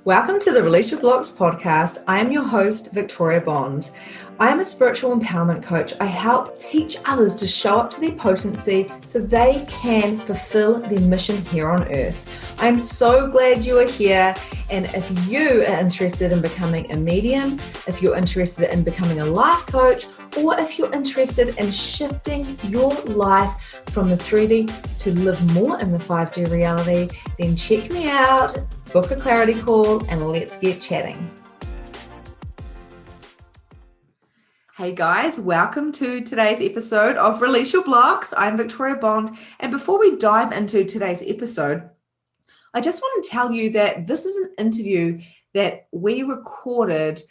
Welcome to the Release Your Blocks podcast. I am your host, Victoria Bond. I am a spiritual empowerment coach. I help teach others to show up to their potency so they can fulfill their mission here on earth. I am so glad you are here. And if you are interested in becoming a medium, if you're interested in becoming a life coach, or if you're interested in shifting your life from the 3D to live more in the 5D reality, then check me out, book a clarity call, and let's get chatting. Hey guys, welcome to today's episode of Release Your Blocks. I'm Victoria Bond, and before we dive into today's episode, I just want to tell you that this is an interview that we recorded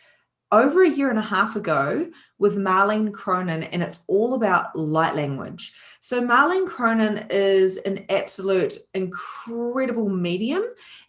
over a year and a half ago with Marlene Cronin, and it's all about light language. So Marlene Cronin is an absolute incredible medium,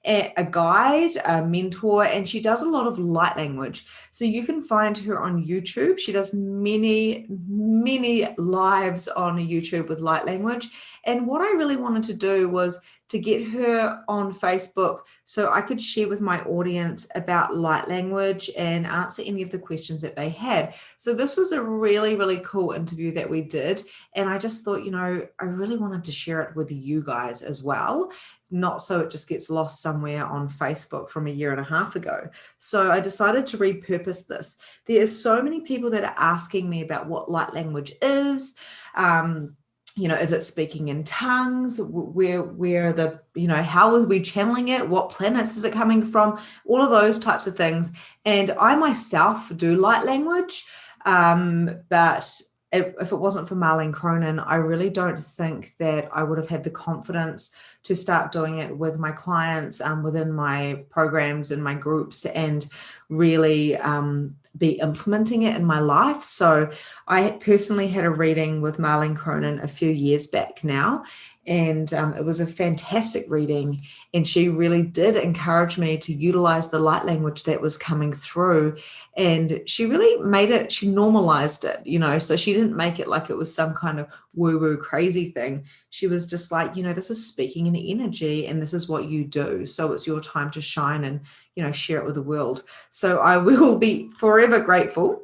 a guide, a mentor, and she does a lot of light language. So you can find her on YouTube. She does many lives on YouTube with light language. And what I really wanted to do was to get her on Facebook so I could share with my audience about light language and answer any of the questions that they had. So this was a really cool interview that we did. And I just thought, I really wanted to share it with you guys as well, not so it just gets lost somewhere on Facebook from a year and a half ago. So I decided to repurpose this. There are so many people that are asking me about what light language is. Is it speaking in tongues? Where the, how are we channeling it? What planets is it coming from? All of those types of things. And I myself do light language, but if it wasn't for Marlene Cronin, I really don't think that I would have had the confidence to start doing it with my clients, within my programs and my groups, and really be implementing it in my life. So I personally had a reading with Marlene Cronin a few years back now, and it was a fantastic reading. And she really did encourage me to utilize the light language that was coming through. And she really made it, she normalized it, so she didn't make it like it was some kind of woo-woo crazy thing. She was just like, this is speaking in energy and this is what you do. So it's your time to shine and, share it with the world. So I will be forever grateful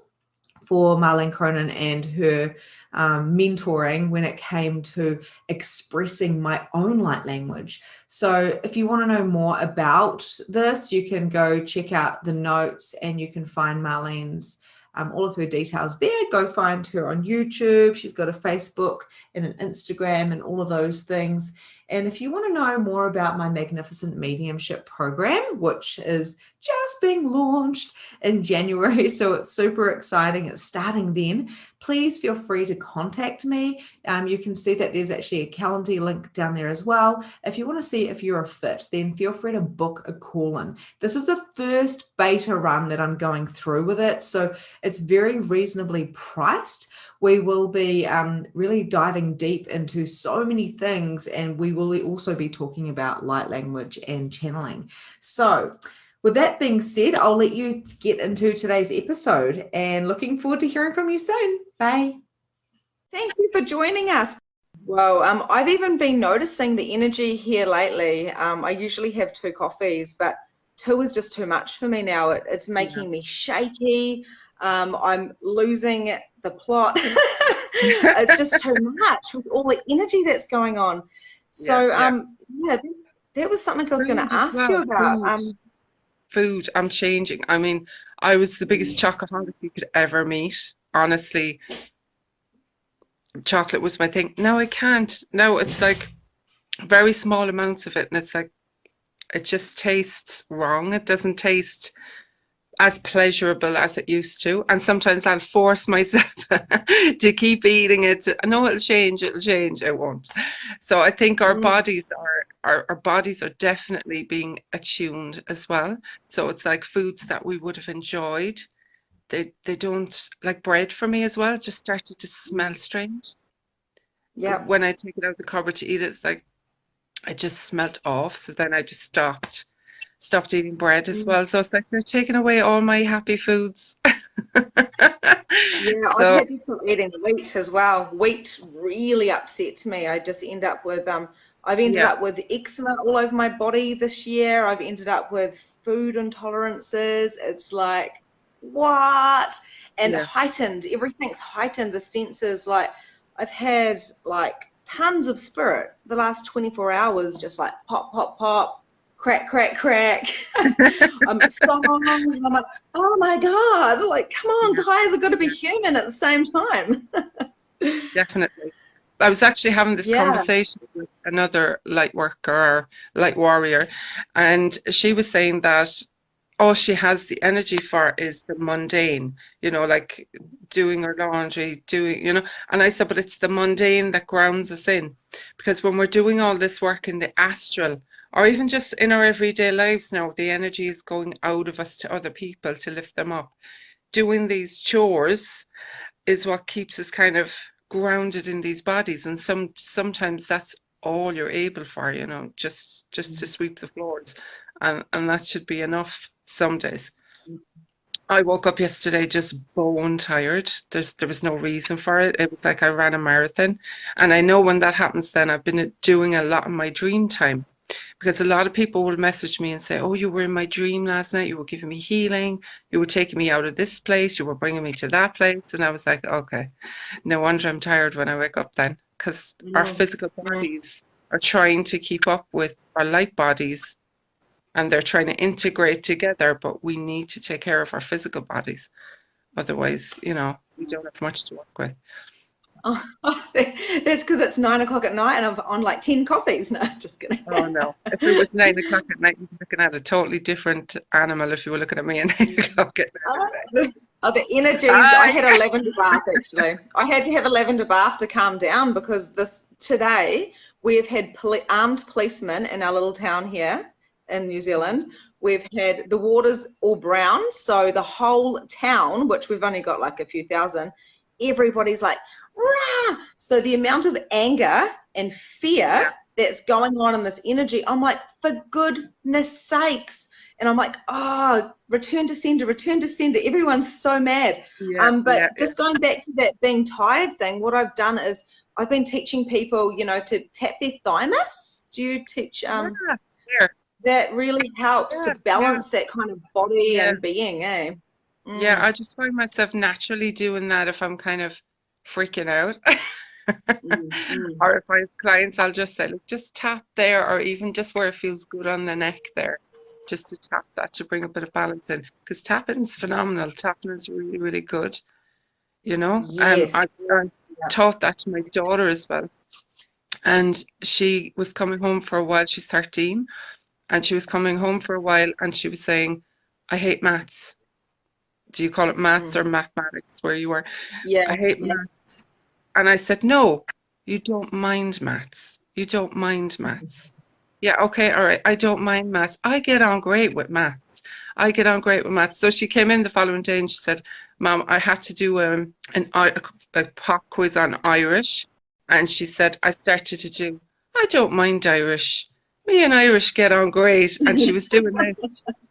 for Marlene Cronin and her mentoring when it came to expressing my own light language. So if you want to know more about this, you can go check out the notes and you can find Marlene's all of her details there. Go find her on YouTube. She's got a Facebook and an Instagram and all of those things. And if you want to know more about my Magnificent Mediumship program, which is just being launched in January, so it's super exciting, it's starting then, please feel free to contact me. You can see that there's actually a calendar link down there as well. If you want to see if you're a fit, then feel free to book a call in. This is the first beta run that I'm going through with it, so it's very reasonably priced. We will be really diving deep into so many things, and we will also be talking about light language and channeling. So with that being said, I'll let you get into today's episode, and looking forward to hearing from you soon. Bye. Thank you for joining us. Well, I've even been noticing the energy here lately. I usually have 2 coffees, but 2 is just too much for me now. It's making me shaky. I'm losing the plot. It's just too much with all the energy that's going on. So, that was something I was going to ask you about. Food, I'm changing. I mean, I was the biggest chocoholic you could ever meet. Honestly, chocolate was my thing. Now I can't. Now it's like very small amounts of it, and it's like it just tastes wrong. It doesn't taste as pleasurable as it used to, and sometimes I'll force myself to keep eating it. No, it'll change. It won't. So I think our bodies are definitely being attuned as well. So it's like foods that we would have enjoyed, they don't, like bread for me as well, just started to smell strange. Yeah. When I take it out of the cupboard to eat it, it's like it just smelt off. So then I just stopped eating bread as well. So it's like they're taking away all my happy foods. Yeah, I've had to stop eating wheat as well. Wheat really upsets me. I just end up with I've ended Yeah. up with eczema all over my body this year. I've ended up with food intolerances. It's like, what? And Yeah. heightened, everything's heightened. The senses, like, I've had like tons of spirit the last 24 hours, just like pop, pop, pop, crack, crack, crack. Songs, and I'm like, oh my God, like, come on, guys, I've got to be human at the same time. Definitely. I was actually having this Yeah. conversation with another light worker or light warrior, and she was saying that all she has the energy for is the mundane, like doing her laundry, and I said, but it's the mundane that grounds us in. Because when we're doing all this work in the astral, or even just in our everyday lives now, the energy is going out of us to other people to lift them up. Doing these chores is what keeps us kind of grounded in these bodies, and sometimes that's all you're able for, just to sweep the floors, and that should be enough some days. I woke up yesterday just bone tired. There was no reason for it. It was like I ran a marathon, and I know when that happens, then I've been doing a lot of my dream time. Because a lot of people will message me and say, oh, you were in my dream last night, you were giving me healing, you were taking me out of this place, you were bringing me to that place. And I was like, okay, no wonder I'm tired when I wake up then, because our physical bodies are trying to keep up with our light bodies, and they're trying to integrate together, but we need to take care of our physical bodies. Otherwise, we don't have much to work with. Oh, that's because it's 9 o'clock at night and I'm on like 10 coffees. No, just kidding. Oh no! If it was 9 o'clock at night, you'd be looking at a totally different animal. If you were looking at me at 9 o'clock at night. The energies. I had a lavender bath actually. I had to have a lavender bath to calm down, because today we've had armed policemen in our little town here in New Zealand. We've had the water's all brown, so the whole town, which we've only got like a few thousand, everybody's like, rah! So the amount of anger and fear that's going on in this energy, I'm like, for goodness sakes. And I'm like, oh, return to sender, return to sender. Everyone's so mad. Just going back to that being tired thing, what I've done is I've been teaching people, to tap their thymus. Do you teach? That really helps to balance that kind of body and being, eh? Yeah, I just find myself naturally doing that if I'm kind of freaking out. Or if I have clients, I'll just say, look, just tap there, or even just where it feels good on the neck there, just to tap that to bring a bit of balance in. Because tapping is phenomenal. Tapping is really, really good. Yes. I taught that to my daughter as well. And she was coming home for a while. She's 13. And she was coming home for a while, and she was saying, I hate maths. Do you call it maths or mathematics where you were? Yeah. I hate maths. And I said, no, you don't mind maths. You don't mind maths. Yeah, okay, all right. I don't mind maths. I get on great with maths. I get on great with maths. So she came in the following day and she said, Mom, I had to do a pop quiz on Irish. And she said, I started to do, I don't mind Irish. Me and Irish get on great. And she was doing this.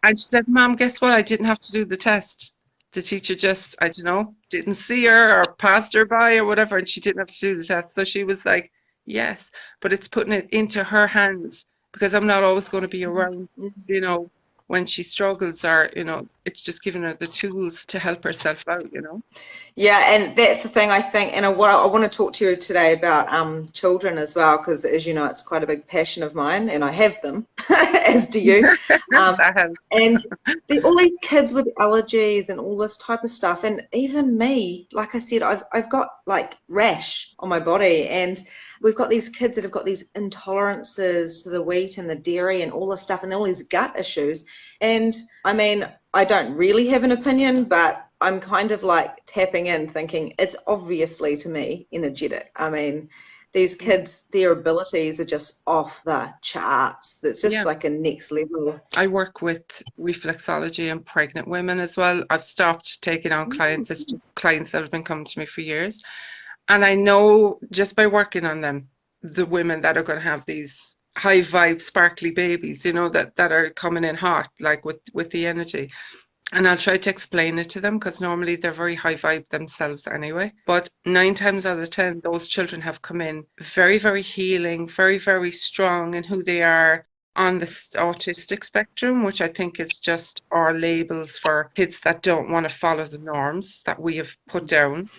And she said, Mom, guess what? I didn't have to do the test. The teacher just, I don't know, didn't see her or passed her by or whatever, and she didn't have to do the test. So she was like, yes, but it's putting it into her hands, because I'm not always going to be around, when she struggles, or, it's just giving her the tools to help herself out, Yeah, and that's the thing, I think, and what I want to talk to you today about children as well, because as you know, it's quite a big passion of mine, and I have them, as do you. And all these kids with allergies and all this type of stuff, and even me, like I said, I've got like rash on my body, and we've got these kids that have got these intolerances to the wheat and the dairy and all this stuff, and all these gut issues. And I mean, I don't really have an opinion, but I'm kind of like tapping in thinking it's obviously, to me, energetic. I mean, these kids, their abilities are just off the charts. It's just like a next level. I work with reflexology and pregnant women as well. I've stopped taking on clients. It's just clients that have been coming to me for years. And I know just by working on them, the women that are going to have these high vibe, sparkly babies, that are coming in hot, like with the energy. And I'll try to explain it to them because normally they're very high vibe themselves anyway. But 9 times out of 10, those children have come in very, very healing, very, very strong in who they are on the autistic spectrum, which I think is just our labels for kids that don't want to follow the norms that we have put down.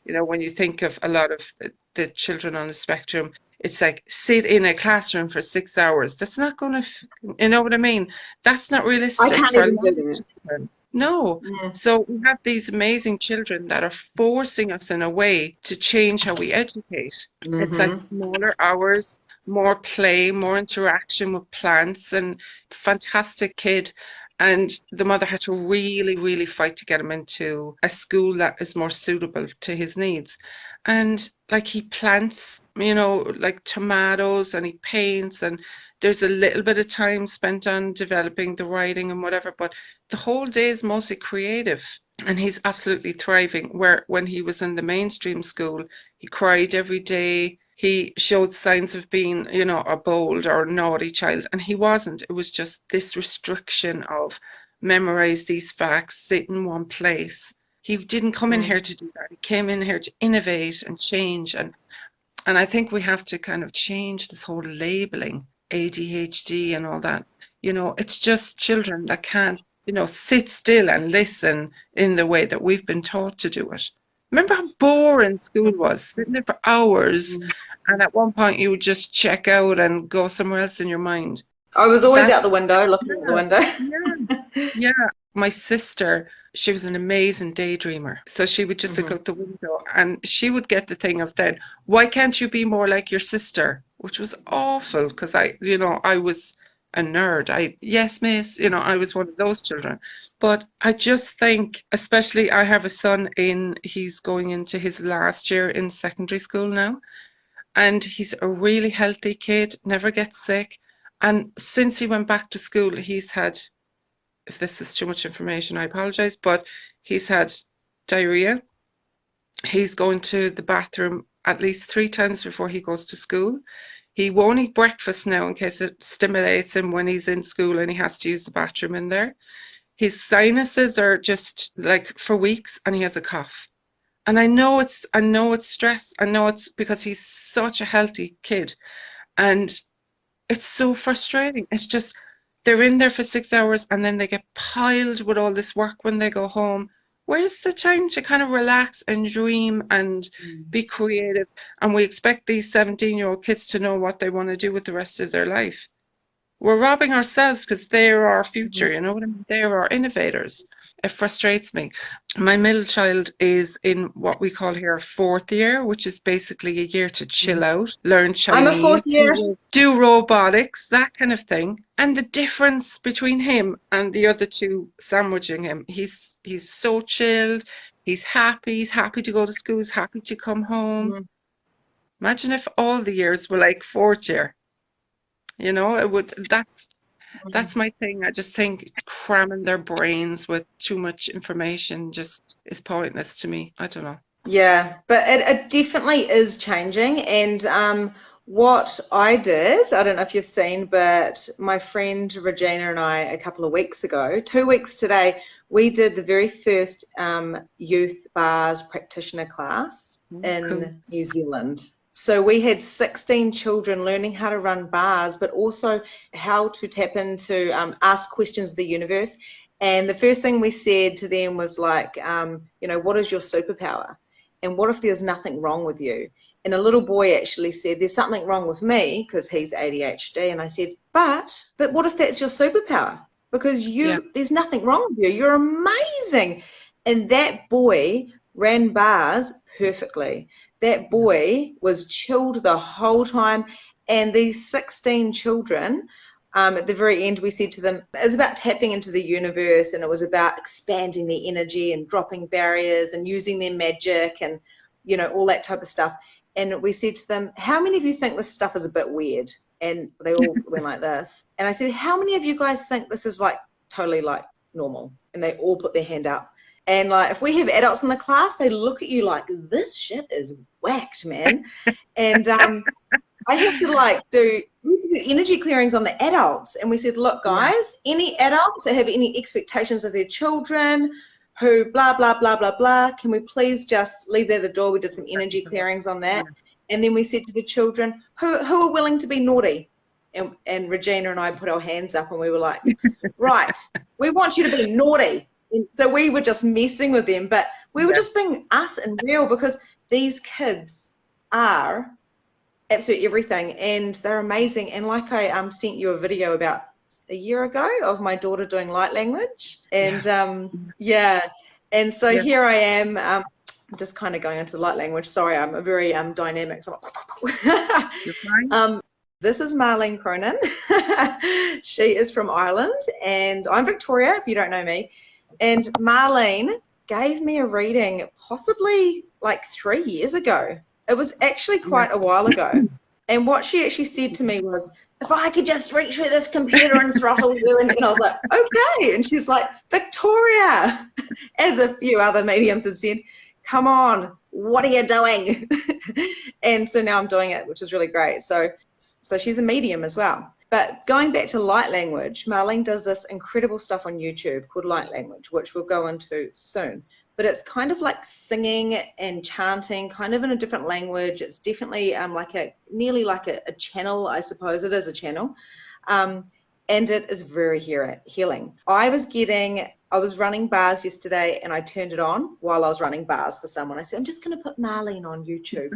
You know, when you think of a lot of the children on the spectrum, it's like sit in a classroom for 6 hours. That's not going to, you know what I mean? That's not I realistic can't for a even lot do of that. children. No. Yeah. So we have these amazing children that are forcing us in a way to change how we educate. It's like Mm-hmm. smaller hours, more play, more interaction with plants, and fantastic kid. And the mother had to really, really fight to get him into a school that is more suitable to his needs. And like he plants, you know, like tomatoes, and he paints, and there's a little bit of time spent on developing the writing and whatever, but the whole day is mostly creative. And he's absolutely thriving. Where when he was in the mainstream school, he cried every day. He showed signs of being, you know, a bold or naughty child, and he wasn't. It was just this restriction of memorize these facts, sit in one place. He didn't come in here to do that. He came in here to innovate and change. And I think we have to kind of change this whole labeling, ADHD and all that. You know, it's just children that can't, you know, sit still and listen in the way that we've been taught to do it. Remember how boring school was, sitting there for hours, and at one point you would just check out and go somewhere else in your mind. I was always That, out the window, looking out the window. yeah. My sister, she was an amazing daydreamer. So she would just look out the window, and she would get the thing of then, why can't you be more like your sister? Which was awful because I was a nerd. Yes, miss, I was one of those children. But I just think, especially I have a son he's going into his last year in secondary school now. And he's a really healthy kid, never gets sick. And since he went back to school, he's had, if this is too much information, I apologize, but he's had diarrhea. He's going to the bathroom at least 3 times before he goes to school. He won't eat breakfast now in case it stimulates him when he's in school and he has to use the bathroom in there. His sinuses are just like for weeks, and he has a cough. And I know it's stress. I know it's because he's such a healthy kid. And it's so frustrating. It's just they're in there for 6 hours and then they get piled with all this work when they go home. Where's the time to kind of relax and dream and be creative? And we expect these 17-year-old kids to know what they want to do with the rest of their life. We're robbing ourselves because they're our future, you know what I mean? They're our innovators. It frustrates me. My middle child is in what we call here 4th year, which is basically a year to chill out, learn Chinese, I'm a 4th year. do robotics, that kind of thing. And the difference between him and the other two sandwiching him, he's so chilled, he's happy to go to school, he's happy to come home. Imagine if all the years were like 4th year. You know, it would. That's my thing. I just think cramming their brains with too much information just is pointless to me. I don't know. Yeah, but it definitely is changing. And what I did, I don't know if you've seen, but my friend Regina and I, a couple of weeks ago, 2 weeks today, we did the very first youth bars practitioner class in New Zealand. So we had 16 children learning how to run bars, but also how to tap into, ask questions of the universe. And the first thing we said to them was like, what is your superpower? And what if there's nothing wrong with you? And a little boy actually said, there's something wrong with me because he's ADHD. And I said, but what if that's your superpower? Because there's nothing wrong with you. You're amazing. And that boy ran bars perfectly. That boy was chilled the whole time. And these 16 children, at the very end, we said to them, it was about tapping into the universe, and it was about expanding their energy and dropping barriers and using their magic and, all that type of stuff. And we said to them, how many of you think this stuff is a bit weird? And they all went like this. And I said, how many of you guys think this is like totally like normal? And they all put their hand up. And like, if we have adults in the class, they look at you like, this shit is whacked, man. And I had to like do energy clearings on the adults, and we said, look, guys, any adults that have any expectations of their children who blah blah blah blah blah, can we please just leave that at the door? We did some energy clearings on that, and then we said to the children who are willing to be naughty, and Regina and I put our hands up, and we were like, right, we want you to be naughty. And so we were just messing with them, but we were just being us and real, because these kids are absolutely everything, and they're amazing. And like I sent you a video about a year ago of my daughter doing light language, and and so here I am, just kind of going into light language. Sorry, I'm a very dynamic, so this is Marlene Cronin. She is from Ireland, and I'm Victoria, if you don't know me. And Marlene gave me a reading possibly like 3 years ago. It was actually quite a while ago. And what she actually said to me was, if I could just reach through this computer and throttle you. And I was like, okay. And she's like, Victoria, as a few other mediums had said, come on, what are you doing? And so now I'm doing it, which is really great. So she's a medium as well. But going back to light language, Marlene does this incredible stuff on YouTube called light language, which we'll go into soon. But it's kind of like singing and chanting, kind of in a different language. It's definitely nearly like a channel, I suppose it is a channel. And it is very healing. I was running bars yesterday, and I turned it on while I was running bars for someone. I said, I'm just going to put Marlene on YouTube.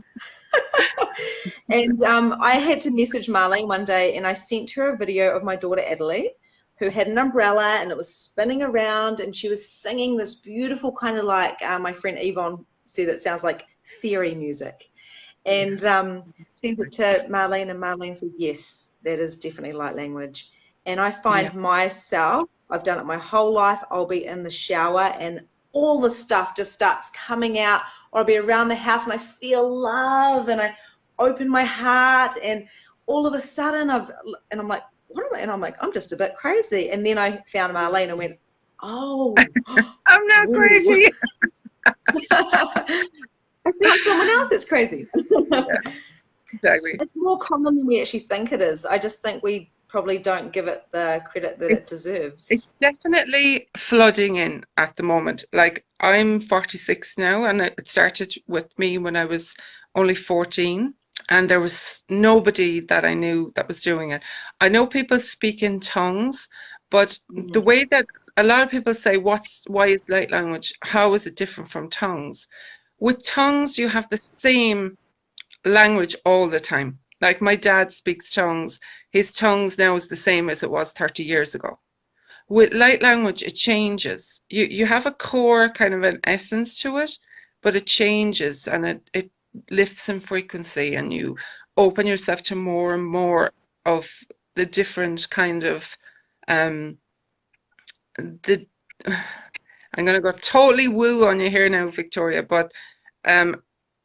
And I had to message Marlene one day, and I sent her a video of my daughter Adelaide, who had an umbrella, and it was spinning around, and she was singing this beautiful kind of like, my friend Yvonne said, it sounds like fairy music. And sent it to Marlene, and Marlene said, yes, that is definitely light language. And I find myself, I've done it my whole life, I'll be in the shower and all the stuff just starts coming out, or I'll be around the house and I feel love, and I open my heart, and all of a sudden I'm like, what am I? And I'm like, I'm just a bit crazy. And then I found Marlene and went, oh, I'm not crazy. I feel like someone else is crazy. Exactly. It's more common than we actually think it is. I just think we probably don't give it the credit that it deserves. It's definitely flooding in at the moment. Like, I'm 46 now, and it started with me when I was only 14. And there was nobody that I knew that was doing it. I know people speak in tongues, but the way that a lot of people say, why is light language? How is it different from tongues? With tongues, you have the same language all the time. Like, my dad speaks tongues. His tongues now is the same as it was 30 years ago. With light language, it changes. You have a core kind of an essence to it, but it changes, and it lifts in frequency, and you open yourself to more and more of the different kind of I'm going to go totally woo on you here now, Victoria, but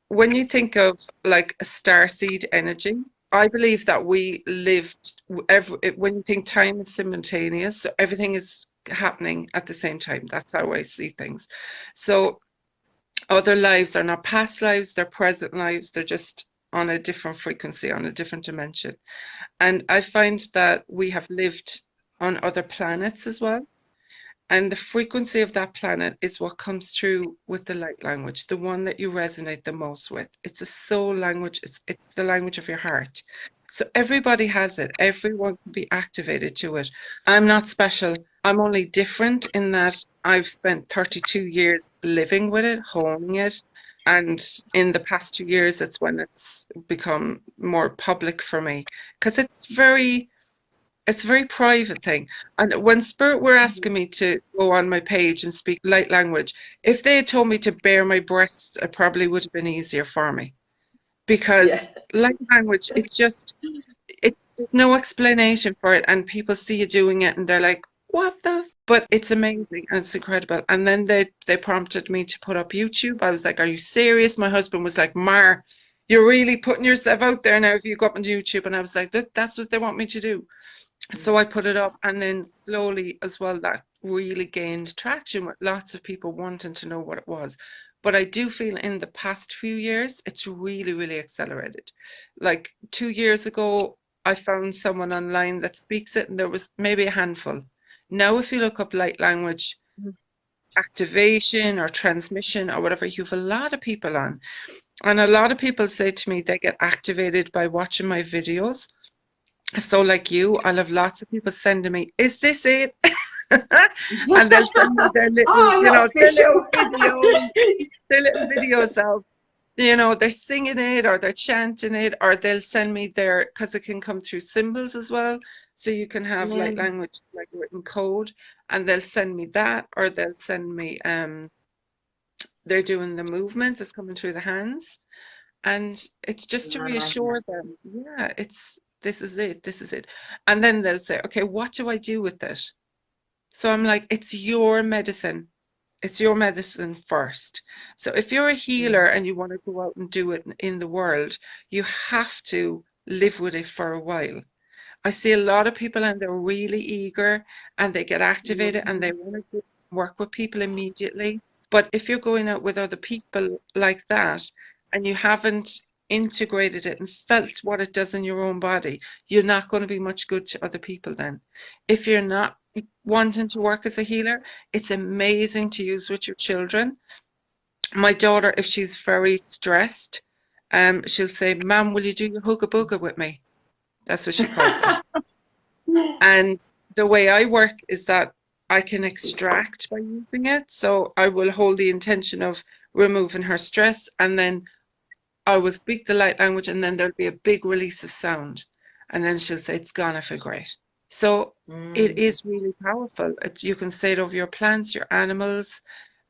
when you think of like a starseed energy, I believe that we lived when you think time is simultaneous, so everything is happening at the same time. That's how I see things. So other lives are not past lives, they're present lives, they're just on a different frequency, on a different dimension. And I find that we have lived on other planets as well. And the frequency of that planet is what comes through with the light language, the one that you resonate the most with. It's a soul language, it's the language of your heart. So everybody has it, everyone can be activated to it. I'm not special. I'm only different in that I've spent 32 years living with it, honing it. And in the past 2 years, it's when it's become more public for me, because it's a very private thing. And when Spirit were asking me to go on my page and speak light language, if they had told me to bare my breasts, it probably would have been easier for me. Because light language, there's no explanation for it. And people see you doing it and they're like, what the? But it's amazing and it's incredible. And then they prompted me to put up YouTube. I was like, are you serious? My husband was like, Mar, you're really putting yourself out there now if you go up on YouTube. And I was like, look, that's what they want me to do. So I put it up, and then slowly as well, that really gained traction with lots of people wanting to know what it was. But I do feel in the past few years, it's really, really accelerated. Like 2 years ago, I found someone online that speaks it, and there was maybe a handful. Now, if you look up light language activation or transmission or whatever, you have a lot of people on. And a lot of people say to me they get activated by watching my videos. So like you, I'll have lots of people sending me, is this it? And they'll send me their little, I'm not special. their little videos of, they're singing it or they're chanting it, or they'll send me because it can come through symbols as well. So you can have light language, like written code, and they'll send me that, or they'll send me, they're doing the movements, it's coming through the hands. And it's just to reassure them, yeah, this is it. And then they'll say, okay, what do I do with it? So I'm like, it's your medicine. It's your medicine first. So if you're a healer and you want to go out and do it in the world, you have to live with it for a while. I see a lot of people and they're really eager and they get activated and they want to work with people immediately. But if you're going out with other people like that and you haven't integrated it and felt what it does in your own body, you're not going to be much good to other people then. If you're not wanting to work as a healer, it's amazing to use with your children. My daughter, if she's very stressed, she'll say, Mom, will you do your hooga booga with me? That's what she calls it. And the way I work is that I can extract by using it. So I will hold the intention of removing her stress, and then I will speak the light language, and then there'll be a big release of sound. And then she'll say, it's gone, I feel great. So it is really powerful. You can say it over your plants, your animals.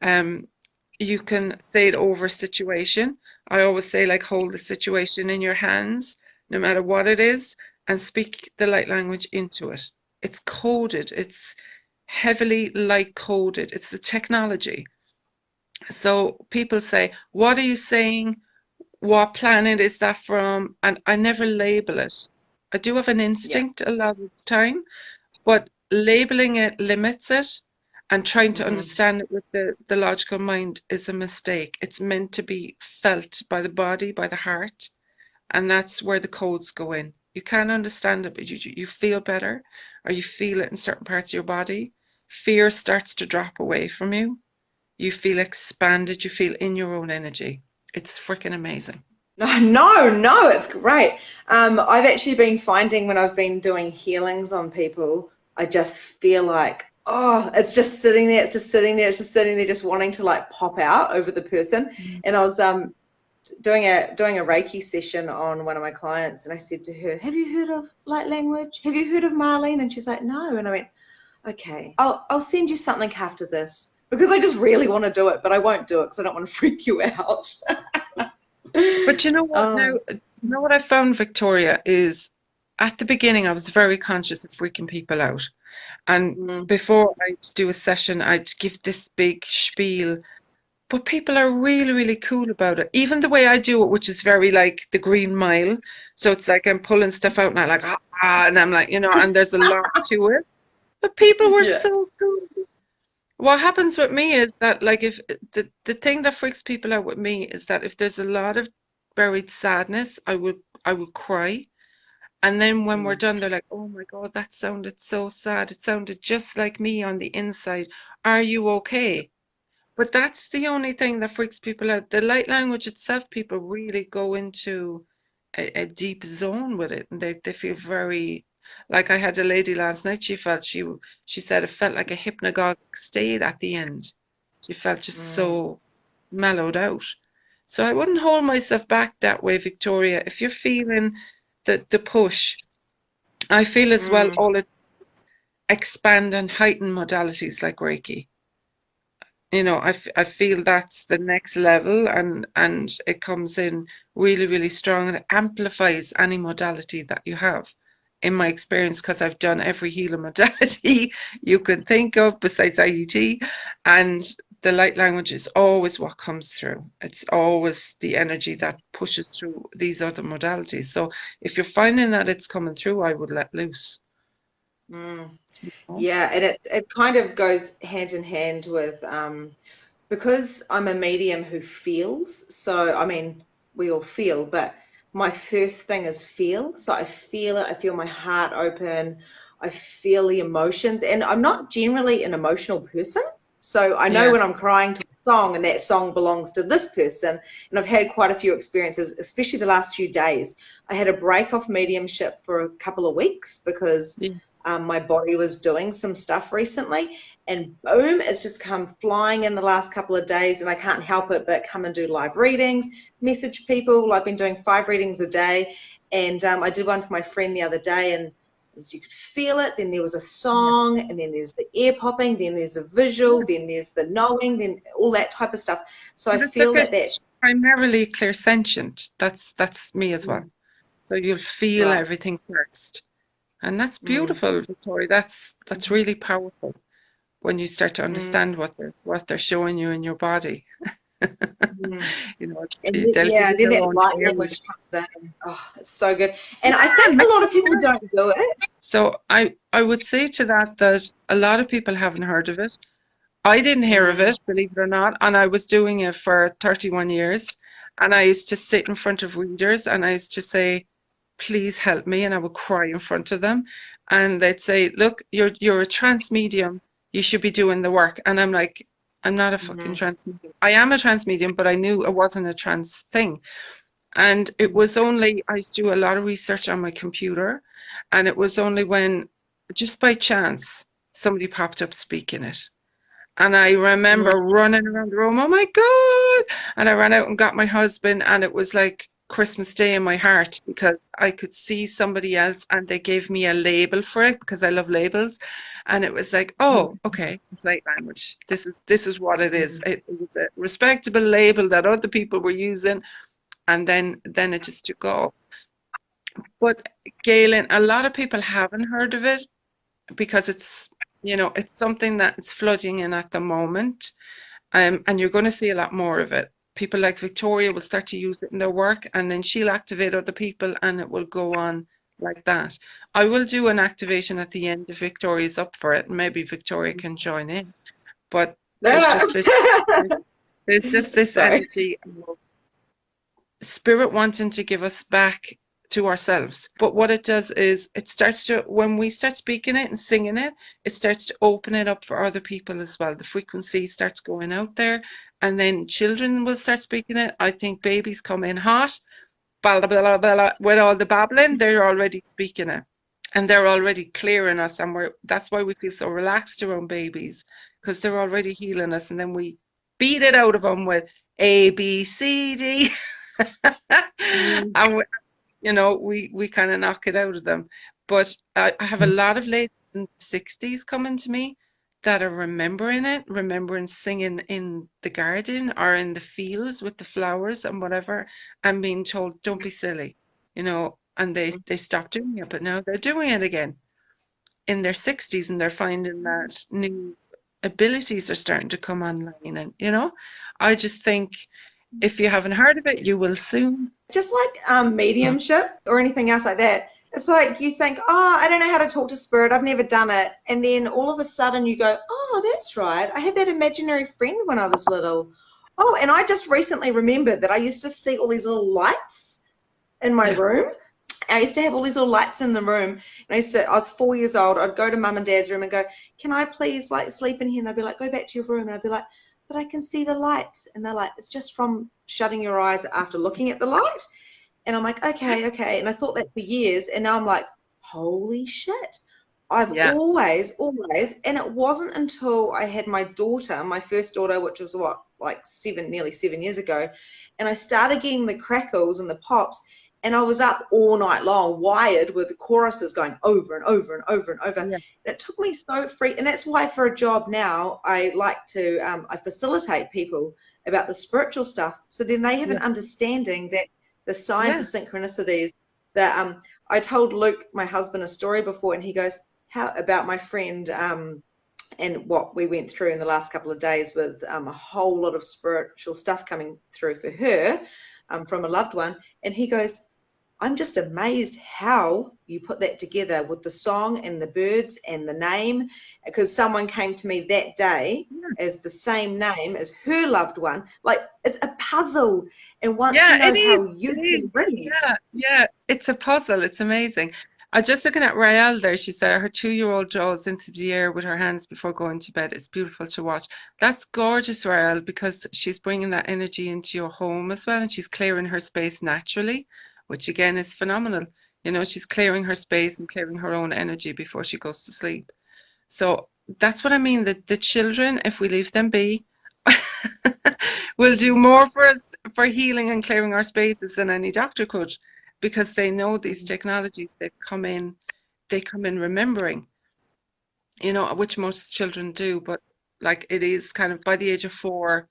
You can say it over situation. I always say, like, hold the situation in your hands, no matter what it is, and speak the light language into it. It's coded. It's heavily light coded. It's the technology. So people say, what are you saying? What planet is that from? And I never label it. I do have an instinct a lot of the time, but labeling it limits it, and trying to understand it with the logical mind is a mistake. It's meant to be felt by the body, by the heart, and that's where the codes go in. You can't understand it, but you feel better, or you feel it in certain parts of your body. Fear starts to drop away from you. You feel expanded. You feel in your own energy. It's freaking amazing. No, it's great. I've actually been finding when I've been doing healings on people, I just feel like, oh, it's just sitting there, just wanting to like pop out over the person. And I was doing a Reiki session on one of my clients, and I said to her, have you heard of light language? Have you heard of Marlene? And she's like, no. And I went, okay, I'll send you something after this, because I just really want to do it, but I won't do it because I don't want to freak you out. But you know what? Now, you know what I found, Victoria, is at the beginning I was very conscious of freaking people out, and before I'd do a session, I'd give this big spiel. But people are really, really cool about it. Even the way I do it, which is very like the Green Mile. So it's like I'm pulling stuff out and I'm like, and I'm like, and there's a lot to it. But people were so cool. What happens with me is that, like, if the thing that freaks people out with me is that if there's a lot of buried sadness, I would cry. And then when we're done, they're like, oh my God, that sounded so sad. It sounded just like me on the inside. Are you okay? But that's the only thing that freaks people out. The light language itself, people really go into a deep zone with it, and they feel very. Like, I had a lady last night, she said it felt like a hypnagogic state at the end. She felt just so mellowed out. So I wouldn't hold myself back that way, Victoria. If you're feeling the push, I feel as well all it expand and heighten modalities like Reiki. I feel that's the next level, and it comes in really, really strong, and it amplifies any modality that you have. In my experience, because I've done every healer modality you can think of besides IET, and the light language is always what comes through. It's always the energy that pushes through these other modalities. So if you're finding that it's coming through, I would let loose. Yeah, and it kind of goes hand in hand with because I'm a medium who feels, so I mean, we all feel, but my first thing is feel. So I feel it, I feel my heart open, I feel the emotions, and I'm not generally an emotional person. So I know Yeah. when I'm crying to a song and that song belongs to this person. And I've had quite a few experiences, especially the last few days. I had a break off mediumship for a couple of weeks because Yeah. my body was doing some stuff recently, and boom, it's just come flying in the last couple of days, and I can't help it but come and do live readings, message people. I've been doing 5 readings a day, and I did one for my friend the other day, and you could feel it. Then there was a song, and then there's the ear popping, then there's a visual, then there's the knowing, then all that type of stuff. So I But it's like feel that primarily clairsentient. That's me as well. So you'll feel right. everything first. And that's Mm, beautiful, Victoria. That's really powerful when you start to mm, understand what they're showing you in your body. mm. You know, And they'll give yeah, you then their that own light language. language comes in. Oh, it's so good. And I Yeah, think a lot of people don't do it. so I would say to that a lot of people haven't heard of it. I didn't hear of Mm, it, believe it or not, and I was doing it for 31 years. And I used to sit in front of readers and I used to say, please help me, and I would cry in front of them. And they'd say, look, you're a trance medium, you should be doing the work. And I'm like, I'm not a fucking mm, trance medium. I am a trance medium, but I knew it wasn't a trance thing. And it mm, was only, I used to do a lot of research on my computer, and it was only when, just by chance, somebody popped up speaking it. And I mm, remember running around the room, oh my God. And I ran out and got my husband, and it was like Christmas Day in my heart because I could see somebody else and they gave me a label for it because I love labels. And it was like, oh, okay, it's light language. This is what it is. mm, It was a respectable label that other people were using, and then it just took off. But Galen, a lot of people haven't heard of it because it's something that's flooding in at the moment. And you're going to see a lot more of it. People like Victoria will start to use it in their work, and then she'll activate other people, and it will go on like that. I will do an activation at the end if Victoria's up for it. Maybe Victoria can join in. But there's mm. just this there's just this Sorry. energy of spirit wanting to give us back to ourselves. But what it does is it starts to, when we start speaking it and singing it, it starts to open it up for other people as well. The frequency starts going out there, and then children will start speaking it. I think babies come in hot, blah, blah, blah, blah, with all the babbling, they're already speaking it. And they're already clearing us, and that's why we feel so relaxed around babies, because they're already healing us, and then we beat it out of them with A, B, C, D. Mm, And we kind of knock it out of them. But I have a lot of ladies in the 60s coming to me that are remembering singing in the garden or in the fields with the flowers and whatever, and being told, don't be silly, and they stopped doing it, but now they're doing it again in their 60s, and they're finding that new abilities are starting to come online. And, I just think if you haven't heard of it, you will soon. just like mediumship or anything else like that. It's like you think, oh, I don't know how to talk to spirit. I've never done it. And then all of a sudden you go, oh, that's right. I had that imaginary friend when I was little. Oh, and I just recently remembered that I used to see all these little lights in my Yeah. room. I used to have all these little lights in the room. And I was 4 years old. I'd go to mum and dad's room and go, can I please like sleep in here? And they'd be like, go back to your room. And I'd be like, but I can see the lights. And they're like, it's just from shutting your eyes after looking at the light. And I'm like, okay. And I thought that for years. And now I'm like, holy shit. I've Yeah. always, and it wasn't until I had my daughter, my first daughter, which was like nearly 7 years ago. And I started getting the crackles and the pops. And I was up all night long, wired with the choruses going over and over and over and over. Yeah. And it took me so free. And that's why for a job now, I like to, I facilitate people about the spiritual stuff. So then they have an understanding that the signs of synchronicities that I told Luke, my husband, a story before, and he goes, how about my friend and what we went through in the last couple of days with a whole lot of spiritual stuff coming through for her from a loved one. And he goes, I'm just amazed how you put that together with the song and the birds and the name, because someone came to me that day as the same name as her loved one. Like, it's a puzzle. And once Yeah, you know it how is. you It can is. read, Yeah. It's a puzzle. It's amazing. I just looking at Rael there. She said her 2-year-old draws into the air with her hands before going to bed. It's beautiful to watch. That's gorgeous, Rael, because she's bringing that energy into your home as well, and she's clearing her space naturally, which again is phenomenal. You know, she's clearing her space and clearing her own energy before she goes to sleep. So that's what I mean. That the children, if we leave them be, will do more for us for healing and clearing our spaces than any doctor could, because they know these technologies. They come in remembering, you know, which most children do. But like it is kind of by the age of 4,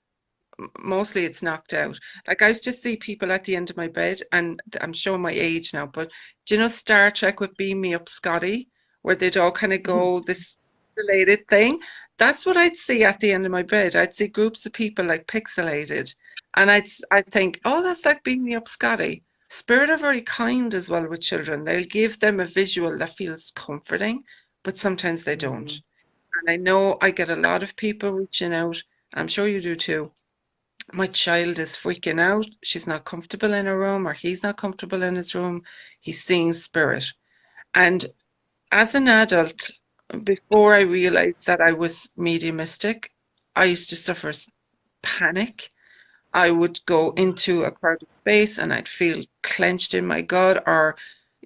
mostly it's knocked out. Like I used to see people at the end of my bed, and I'm showing my age now, but do you know Star Trek with Beam Me Up Scotty, where they'd all kind of go this related thing? That's what I'd see at the end of my bed. I'd see groups of people like pixelated, and I'd think, oh, that's like Beam Me Up Scotty. Spirit are very kind as well with children. They'll give them a visual that feels comforting, but sometimes they don't. And I know I get a lot of people reaching out. I'm sure you do too. My child is freaking out. She's not comfortable in her room, or he's not comfortable in his room. He's seeing spirit. And as an adult, before I realized that I was mediumistic, I used to suffer panic. I would go into a crowded space and I'd feel clenched in my gut, or,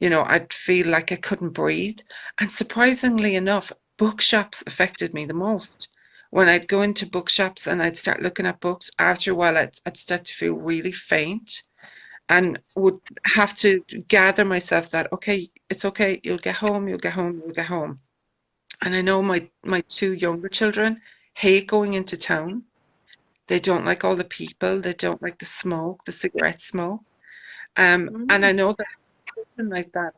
you know, I'd feel like I couldn't breathe. And surprisingly enough, bookshops affected me the most. When I'd go into bookshops and I'd start looking at books, after a while I'd start to feel really faint, and would have to gather myself that, okay, it's okay, you'll get home, you'll get home, you'll get home. And I know my 2 younger children hate going into town. They don't like all the people. They don't like the smoke, the cigarette smoke. And I know that children like that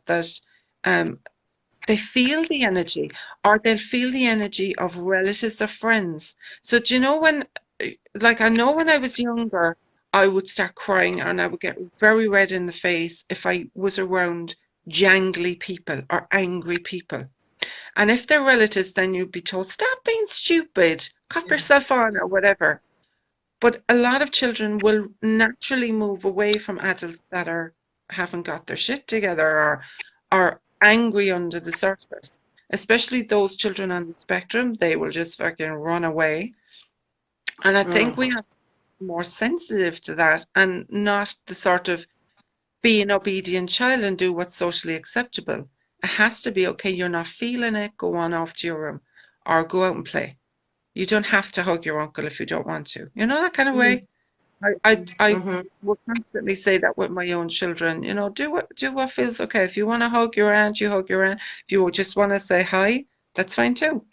they feel the energy, or they'll feel the energy of relatives or friends. So do you know when, like I know when I was younger, I would start crying and I would get very red in the face if I was around jangly people or angry people. And if they're relatives, then you'd be told, stop being stupid, cut yourself on, or whatever. But a lot of children will naturally move away from adults that haven't got their shit together, or are angry under the surface. Especially those children on the spectrum, they will just fucking run away. And I think we have to be more sensitive to that, and not the sort of be an obedient child and do what's socially acceptable. It has to be, okay, you're not feeling it, go on off to your room, or go out and play. You don't have to hug your uncle if you don't want to. You know, that kind of way. I will constantly say that with my own children. You know, do what feels okay. If you want to hug your aunt, you hug your aunt. If you just want to say hi, that's fine too.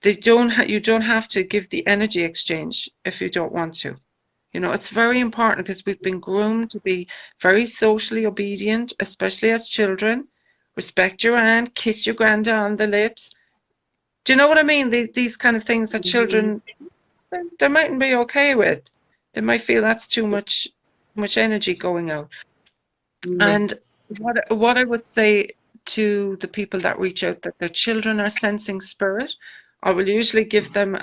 You don't have to give the energy exchange if you don't want to. You know, it's very important, because we've been groomed to be very socially obedient, especially as children. Respect your aunt, kiss your granddad on the lips. Do you know what I mean? These kind of things that children, they mightn't be okay with. They might feel that's too much energy going out. And what I would say to the people that reach out that their children are sensing spirit, I will usually give them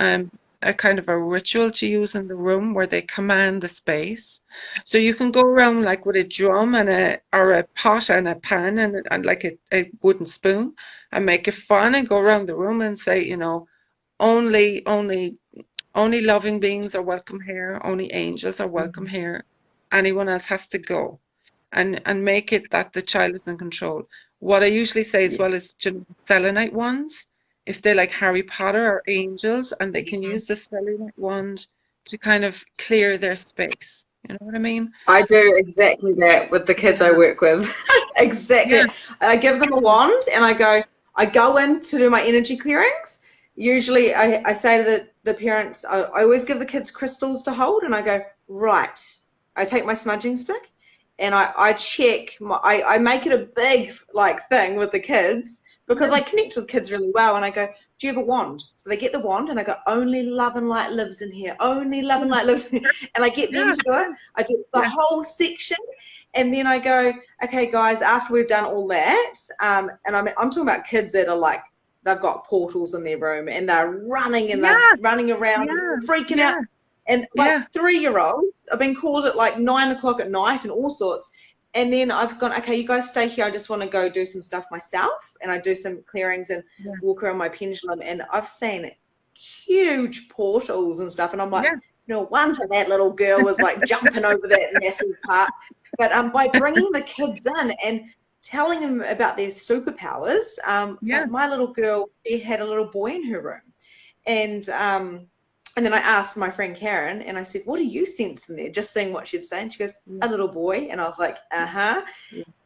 a kind of a ritual to use in the room where they command the space. So you can go around like with a drum and or a pot and a pan and like a wooden spoon, and make it fun, and go around the room and say, you know, only loving beings are welcome here, only angels are welcome here. Anyone else has to go. And make it that the child is in control. What I usually say as well is selenite wands, if they like Harry Potter or angels, and they can use the selenite wand to kind of clear their space. You know what I mean? I do exactly that with the kids I work with. Exactly. Yeah. I give them a wand and I go in to do my energy clearings. Usually I say to the parents, I always give the kids crystals to hold, and I go, right. I take my smudging stick and I check, I make it a big like thing with the kids, because I connect with kids really well, and I go, do you have a wand? So they get the wand and I go, only love and light lives in here. Only love and light lives in here. And I get them to do it. I do the whole section. And then I go, okay, guys, after we've done all that, and I'm talking about kids that are like they've got portals in their room and they're running and they're running around, freaking out. And like 3-year-olds, I've been called at like 9 o'clock at night and all sorts. And then I've gone, okay, you guys stay here. I just want to go do some stuff myself. And I do some clearings and walk around my pendulum. And I've seen huge portals and stuff. And I'm like, no wonder that little girl was like jumping over that massive part. But by bringing the kids in and telling them about their superpowers, like my little girl, she had a little boy in her room. And then I asked my friend Karen, and I said, what do you sense in there? Just seeing what she'd say. And she goes, a little boy. And I was like, uh-huh.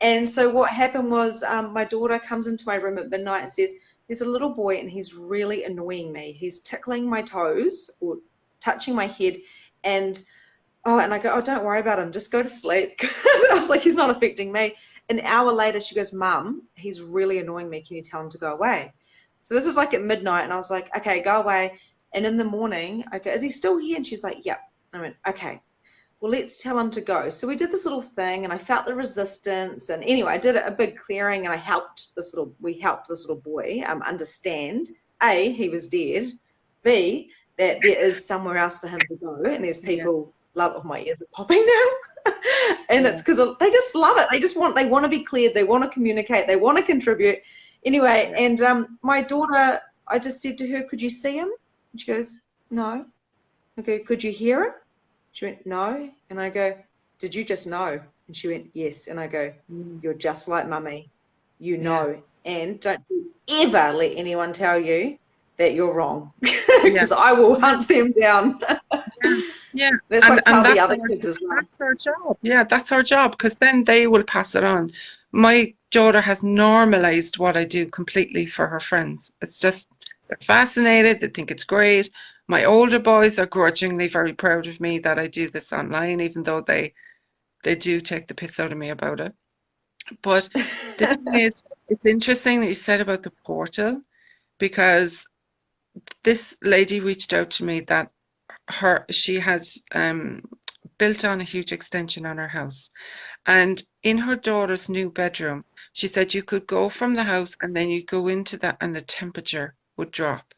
And so what happened was my daughter comes into my room at midnight and says, there's a little boy and he's really annoying me. He's tickling my toes or touching my head. And I go, oh, don't worry about him. Just go to sleep. I was like, he's not affecting me. An hour later, she goes, Mum, he's really annoying me. Can you tell him to go away? So this is like at midnight. And I was like, okay, go away. And in the morning, I go, is he still here? And she's like, yep. I went, okay, well, let's tell him to go. So we did this little thing and I felt the resistance. And anyway, I did a big clearing and we helped this little boy understand, A, he was dead, B, that there is somewhere else for him to go. And there's people, my ears are popping now. And it's because they just love it. They want to be cleared. They want to communicate. They want to contribute. Anyway, and my daughter, I just said to her, could you see him? And she goes, no. I go, could you hear him? She went, no. And I go, did you just know? And she went, yes. And I go, you're just like Mummy. You know. And don't you ever let anyone tell you that you're wrong. Because I will hunt them down. That's what I tell the other kids as well. That's our job. Yeah, that's our job, because then they will pass it on. My daughter has normalized what I do completely for her friends. It's just, they're fascinated. They think it's great. My older boys are grudgingly very proud of me that I do this online, even though they do take the piss out of me about it. But the thing is, it's interesting that you said about the portal, because this lady reached out to me that she had built on a huge extension on her house. And in her daughter's new bedroom, she said you could go from the house and then you go into that and the temperature would drop.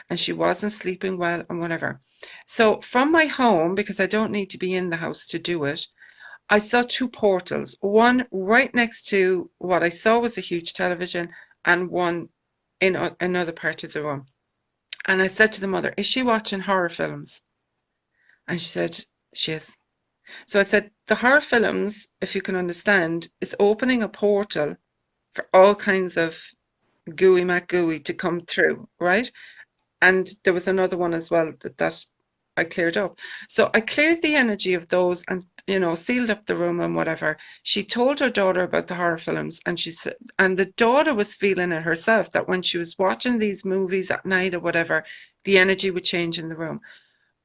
And she wasn't sleeping well and whatever. So from my home, because I don't need to be in the house to do it, I saw 2 portals, one right next to what I saw was a huge television and one in another part of the room. And I said to the mother, is she watching horror films? And she said, she is. So I said, the horror films, if you can understand, is opening a portal for all kinds of gooey MacGooey to come through, right? And there was another one as well that I cleared up. So I cleared the energy of those and, sealed up the room and whatever. She told her daughter about the horror films, and she said, and the daughter was feeling it herself, that when she was watching these movies at night or whatever, the energy would change in the room.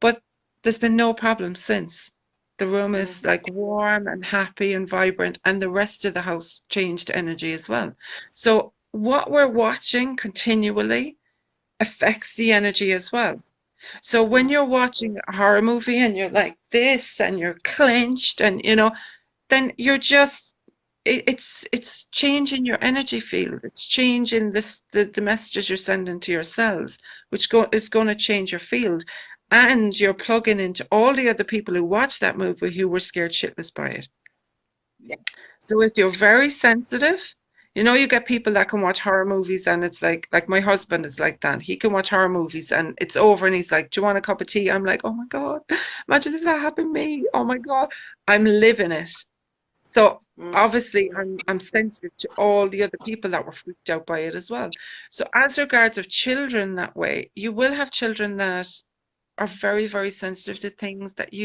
But there's been no problem since. The room is like warm and happy and vibrant, and the rest of the house changed energy as well. So what we're watching continually affects the energy as well. So when you're watching a horror movie and you're like this and you're clenched and then you're just it's changing your energy field. It's changing the messages you're sending to your cells, which is going to change your field. And you're plugging into all the other people who watched that movie who were scared shitless by it. Yeah. So if you're very sensitive, you get people that can watch horror movies and it's like my husband is like that. He can watch horror movies and it's over and he's like, do you want a cup of tea? I'm like, oh my God, imagine if that happened to me. Oh my God, I'm living it. So obviously I'm sensitive to all the other people that were freaked out by it as well. So as regards of children that way, you will have children that are very, very sensitive to things that I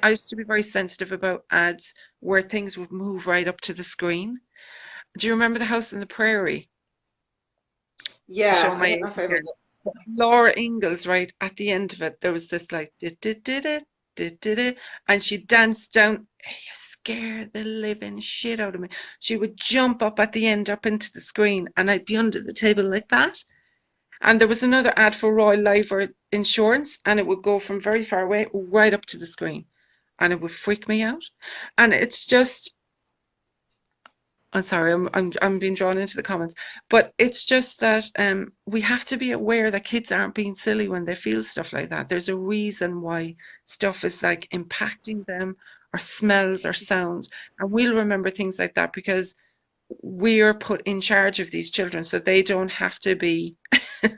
used to be very sensitive about ads where things would move right up to the screen. Do you remember The House on the Prairie? Yeah. Laura Ingalls, right at the end of it, there was this like did, and she danced down. You scared the living shit out of me. She would jump up at the end, up into the screen, and I'd be under the table like that. And there was another ad for Royal Life Insurance, and it would go from very far away right up to the screen, and it would freak me out. And it's just, I'm sorry, I'm being drawn into the comments, but it's just that we have to be aware that kids aren't being silly when they feel stuff like that. There's a reason why stuff is like impacting them, or smells or sounds, and we'll remember things like that because we are put in charge of these children, so they don't have to be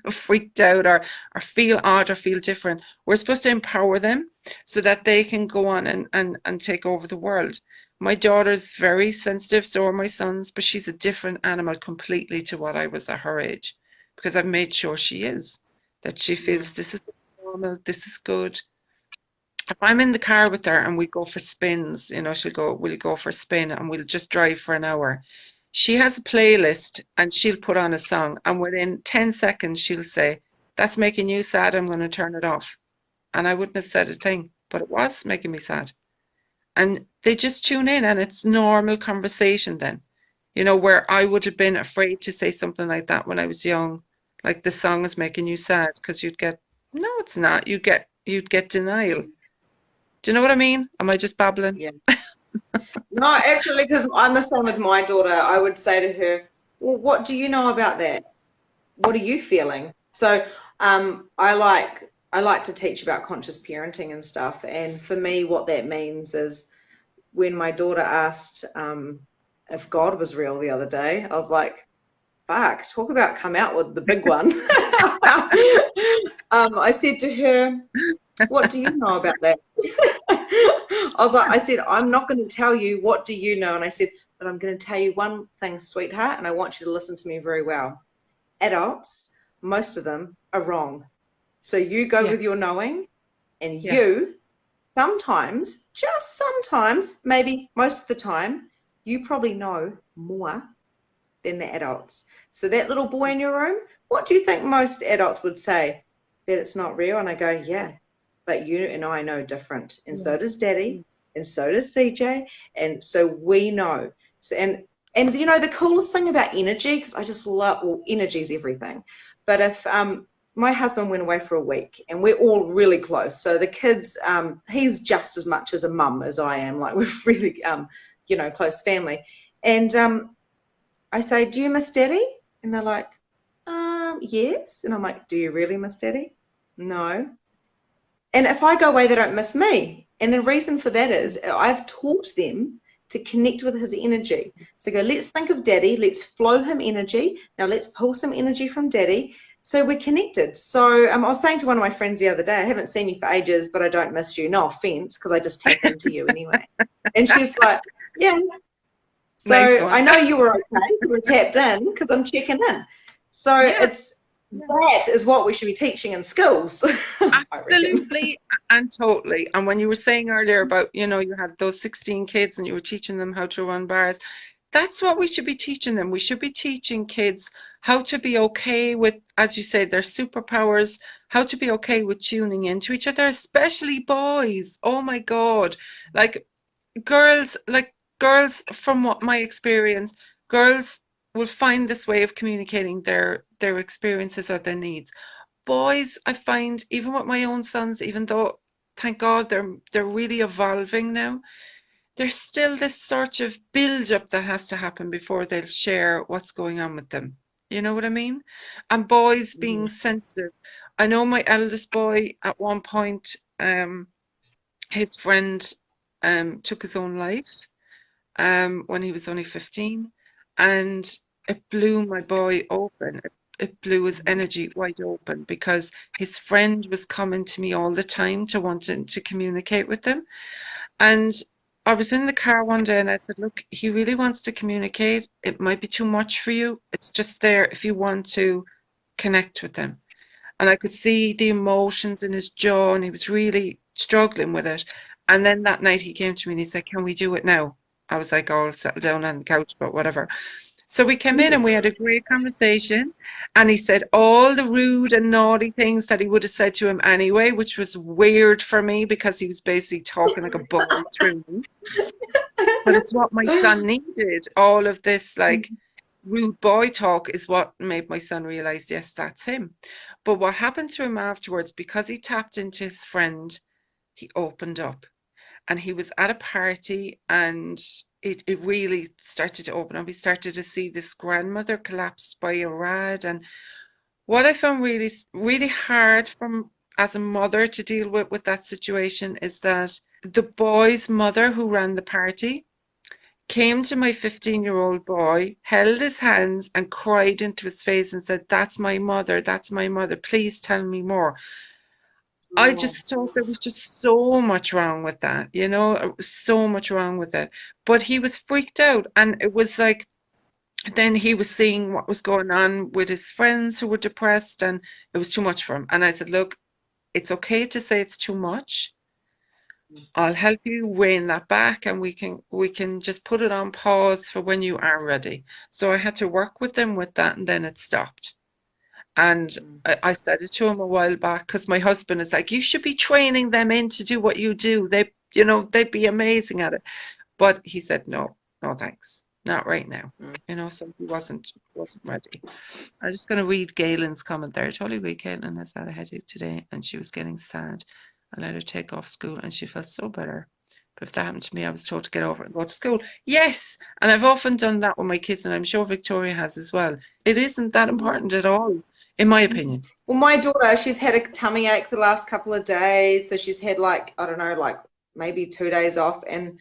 freaked out or feel odd or feel different. We're supposed to empower them so that they can go on and take over the world. My daughter's very sensitive, so are my sons, but she's a different animal completely to what I was at her age, because I've made sure she is, that she feels this is normal, this is good. If I'm in the car with her and we go for spins, you know, she'll go, we'll go for a spin and we'll just drive for an hour. She has a playlist and she'll put on a song, and within 10 seconds she'll say, that's making you sad, I'm going to turn it off. And I wouldn't have said a thing, but it was making me sad. And they just tune in, and it's normal conversation then. You know, where I would have been afraid to say something like that when I was young, like the song is making you sad, because you'd get, no, it's not. You'd get denial. Do you know what I mean? Am I just babbling? Yeah. No, absolutely, because I'm the same with my daughter. I would say to her, well, what do you know about that? What are you feeling? So I like to teach about conscious parenting and stuff. And for me, what that means is, when my daughter asked if God was real the other day, I was like, fuck, talk about come out with the big one. I said to her, what do you know about that? I said, I'm not going to tell you what do you know. And I said, but I'm going to tell you one thing, sweetheart, and I want you to listen to me very well. Adults, most of them are wrong. So you go with your knowing, and you sometimes, just sometimes, maybe most of the time, you probably know more than the adults. So that little boy in your room, what do you think most adults would say? That it's not real? And I go, yeah, but you and I know different. And so does Daddy, and so does CJ, and so we know. So, and you know, the coolest thing about energy, because I just love, well, energy is everything. But if my husband went away for a week, and we're all really close. So the kids, he's just as much as a mum as I am. Like, we're really, you know, close family. And I say, do you miss Daddy? And they're like, yes. And I'm like, do you really miss Daddy? No. And if I go away, they don't miss me. And the reason for that is I've taught them to connect with his energy. So go, let's think of Daddy. Let's flow him energy. Now let's pull some energy from Daddy. So we're connected. So I was saying to one of my friends the other day, I haven't seen you for ages, but I don't miss you. No offense, because I just tap into you anyway. And she's like, yeah. So nice. I know you were okay because I tapped in, because I'm checking in. So that is what we should be teaching in schools. Absolutely and totally. And when you were saying earlier about, you know, you had those 16 kids and you were teaching them how to run bars, that's what we should be teaching them. We should be teaching kids how to be okay with, as you say, their superpowers, how to be okay with tuning into each other, especially boys. Oh my God. Like girls, from what my experience, girls will find this way of communicating their experiences or their needs. Boys, I find, even with my own sons, even though, thank God, they're really evolving now, there's still this sort of build-up that has to happen before they'll share what's going on with them. You know what I mean? And boys being sensitive. I know my eldest boy, at one point, his friend took his own life when he was only 15, and it blew my boy open. It blew his energy wide open, because his friend was coming to me all the time to want to communicate with them. And I was in the car one day and I said, look, he really wants to communicate. It might be too much for you. It's just there if you want to connect with them. And I could see the emotions in his jaw, and he was really struggling with it. And then that night he came to me and he said, can we do it now? I was like, oh, I'll settle down on the couch, but whatever. So we came in and we had a great conversation, and he said all the rude and naughty things that he would have said to him anyway, which was weird for me because he was basically talking like a boy through me. But it's what my son needed. All of this like rude boy talk is what made my son realize, yes, that's him. But what happened to him afterwards, because he tapped into his friend, he opened up. And he was at a party, and it really started to open up. We started to see this grandmother collapsed by a rad. And what I found really, really hard from as a mother to deal with that situation is that the boy's mother, who ran the party, came to my 15-year-old boy, held his hands and cried into his face and said, "That's my mother, that's my mother. Please tell me more." I just thought there was just so much wrong with that, you know, so much wrong with it. But he was freaked out, and it was like, then he was seeing what was going on with his friends who were depressed, and it was too much for him. And I said, "Look, it's okay to say it's too much. I'll help you rein that back, and we can just put it on pause for when you are ready." So I had to work with them with that, and then it stopped. And I said it to him a while back, because my husband is like, "You should be training them in to do what you do. They'd be amazing at it." But he said, no, thanks. Not right now. So he wasn't ready. I'm just going to read Galen's comment there. "Holy week, Caitlin has had a headache today and she was getting sad. I let her take off school and she felt so better. But if that happened to me, I was told to get over it and go to school." Yes, and I've often done that with my kids, and I'm sure Victoria has as well. It isn't that important at all, in my opinion. Well, my daughter, she's had a tummy ache the last couple of days, so she's had maybe 2 days off, and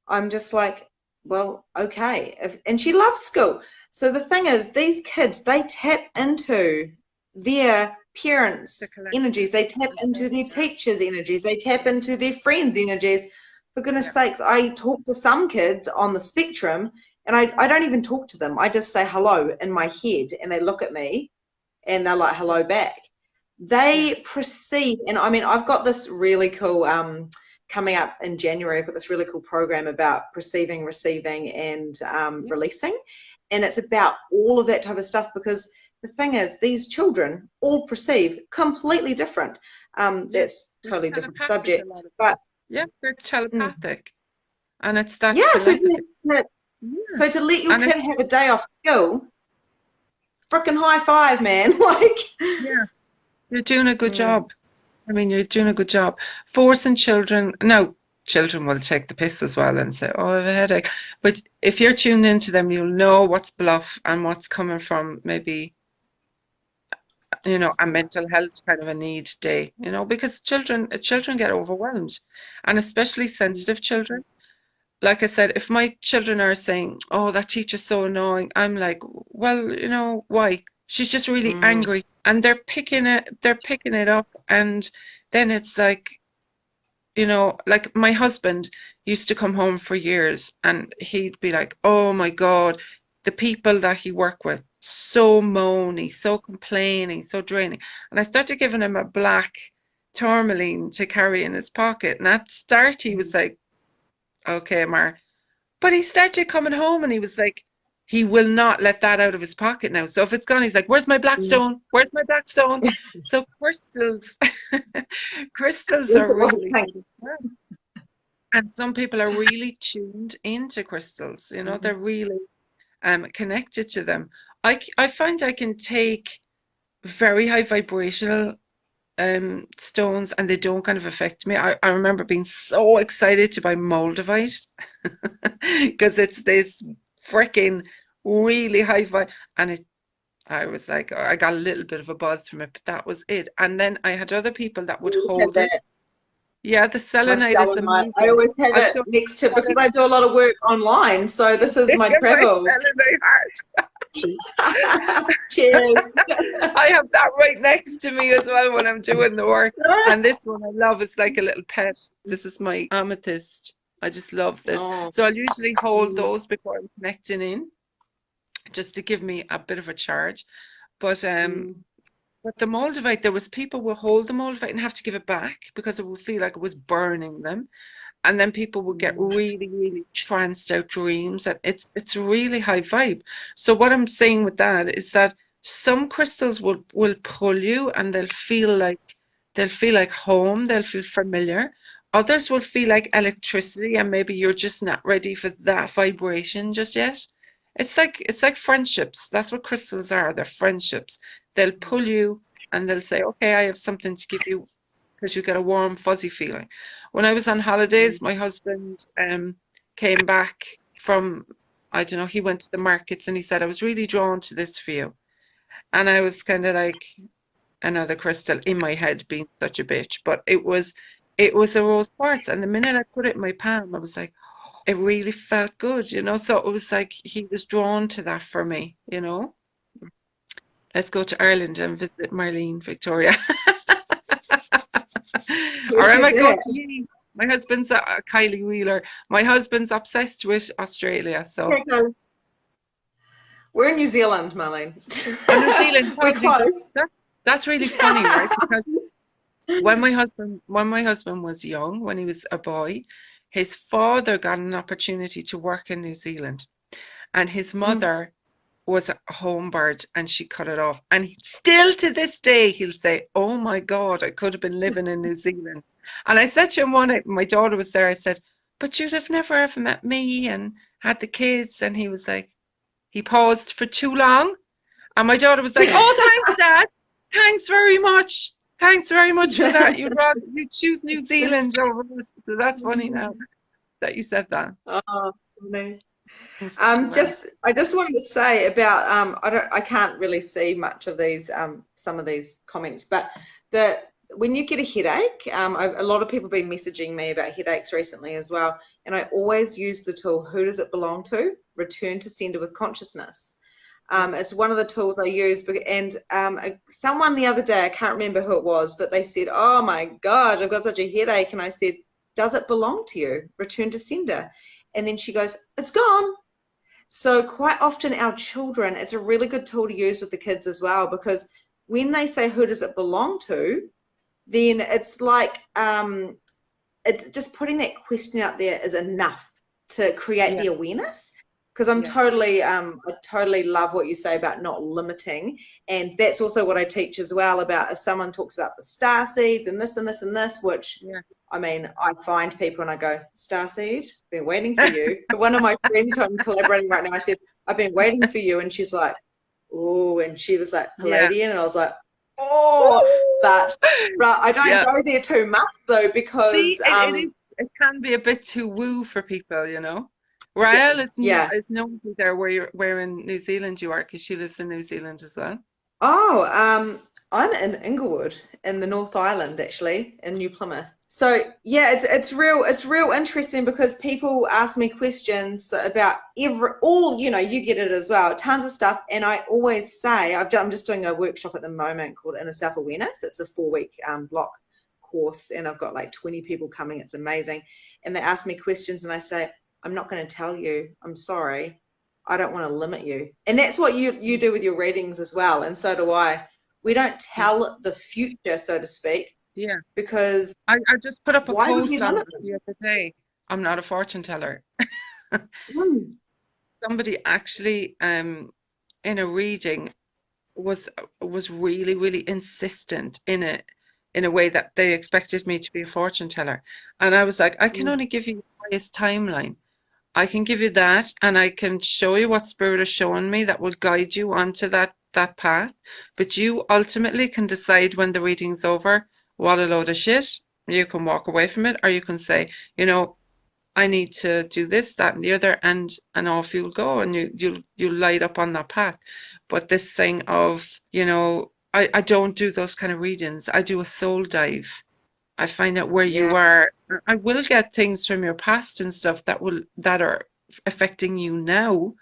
I'm just like, well, okay. And she loves school. So the thing is, these kids, they tap into their parents' energies, they tap into their teachers' energies, they tap into their friends' energies. For goodness sakes, I talk to some kids on the spectrum, and I don't even talk to them. I just say hello in my head, and they look at me, and they're like, hello back. They perceive, and I mean, I've got this really cool, coming up in January, I've got this really cool program about perceiving, receiving, and releasing. And it's about all of that type of stuff, because the thing is, these children all perceive completely different. That's totally different subject. But yeah, they're telepathic. And it's that. Yeah, so to let your kid have a day off school, freaking high five, man. Yeah, you're doing a good job. I mean, you're doing a good job. Forcing children, no, children will take the piss as well and say, "Oh, I have a headache." But if you're tuned into them, you'll know what's bluff and what's coming from maybe, a mental health kind of a need day, because children get overwhelmed, and especially sensitive children. Like I said, if my children are saying, "Oh, that teacher's so annoying," I'm like, well, why? She's just really angry, and they're picking it up, and then it's like, like my husband used to come home for years, and he'd be like, "Oh my God, the people that he worked with, so moany, so complaining, so draining." And I started giving him a black tourmaline to carry in his pocket, and at start he was like, "Okay, Mar," but he started coming home, and he was like, he will not let that out of his pocket now. So if it's gone, he's like, "Where's my black stone? Where's my black stone?" So crystals are really, and some people are really tuned into crystals. They're really connected to them. I find I can take very high vibrational stones, and they don't kind of affect me. I remember being so excited to buy moldavite because it's this freaking really high vibe, and I was like, I got a little bit of a buzz from it, but that was it. And then I had other people that would hold it. Yeah, the selenite is amazing. I always have it next to, because I do a lot of work online, so this is my travel. Cheers. I have that right next to me as well when I'm doing the work. And this one I love. It's like a little pet. This is my amethyst. I just love this. So I'll usually hold those before I'm connecting in, just to give me a bit of a charge. But the moldavite, there was people will hold the moldavite and have to give it back because it would feel like it was burning them. And then people would get really, really tranced out dreams, and it's really high vibe. So what I'm saying with that is that some crystals will pull you, and they'll feel like home, they'll feel familiar. Others will feel like electricity, and maybe you're just not ready for that vibration just yet. It's like friendships. That's what crystals are. They're friendships. They'll pull you, and they'll say, "Okay, I have something to give you," because you get a warm, fuzzy feeling. When I was on holidays, my husband came back from, I don't know, he went to the markets and he said, I was really drawn to this for you. And I was kind of like, another crystal in my head being such a bitch, but it was a rose quartz. And the minute I put it in my palm, I was like, it really felt good, you know. So it was like he was drawn to that for me, you know. Let's go to Ireland and visit Marlene, Victoria. Or am I going to Lee? My husband's Kylie Wheeler. My husband's obsessed with Australia, so. Okay, we're in New Zealand, Marlene. Oh, New Zealand, We're close. That's really funny, right? Because when my husband was young, when he was a boy, his father got an opportunity to work in New Zealand, and his mother was a home bird, and she cut it off. And still to this day, he'll say, "Oh my God, I could have been living in New Zealand." And I said to him one night, my daughter was there. I said, "But you'd have never ever met me and had the kids." And he was like, he paused for too long, and my daughter was like, "Oh, thanks, Dad. Thanks very much. Thanks very much for that. You'd choose New Zealand over us." So that's funny now that you said that. Oh, funny. I just wanted to say about I can't really see much of these some of these comments, but when you get a headache, a lot of people have been messaging me about headaches recently as well, and I always use the tool, who does it belong to? Return to sender with consciousness. It's one of the tools I use, and someone the other day, I can't remember who it was, but they said, "Oh my God, I've got such a headache," and I said, "Does it belong to you? Return to sender." And then she goes, "It's gone." So quite often our children, it's a really good tool to use with the kids as well, because when they say, "Who does it belong to?" then it's like, it's just putting that question out there is enough to create the awareness. Because I totally love what you say about not limiting. And that's also what I teach as well, about if someone talks about the star seeds and this and this and this, which, I mean, I find people and I go, "Star seed, been waiting for you." One of my friends who I'm collaborating right now, I said, "I've been waiting for you." And she's like, "Oh," and she was like, "Palladian." And I was like, "Oh," but I don't go there too much though, because it can be a bit too woo for people, you know. Rael is known there where in New Zealand you are, because she lives in New Zealand as well. Oh, I'm in Inglewood in the North Island, actually, in New Plymouth. So yeah, it's real interesting, because people ask me questions about all, you know, you get it as well, tons of stuff. And I always say, I'm just doing a workshop at the moment called Inner Self-Awareness. It's a 4-week block course, and I've got like 20 people coming. It's amazing. And they ask me questions and I say, "I'm not going to tell you. I'm sorry. I don't want to limit you." And that's what you do with your readings as well. And so do I. We don't tell the future, so to speak. Yeah. Because I just put up a post on it the other day. I'm not a fortune teller. Somebody actually in a reading was really, really insistent in a way that they expected me to be a fortune teller. And I was like, I can only give you the highest timeline. I can give you that, and I can show you what Spirit is showing me that will guide you onto that path. But you ultimately can decide when the reading's over, what a load of shit. You can walk away from it, or you can say, you know, I need to do this, that, and the other, and off you'll go, and you'll light up on that path. But this thing of, you know, I don't do those kind of readings. I do a soul dive. I find out where you are. I will get things from your past and stuff that are affecting you now,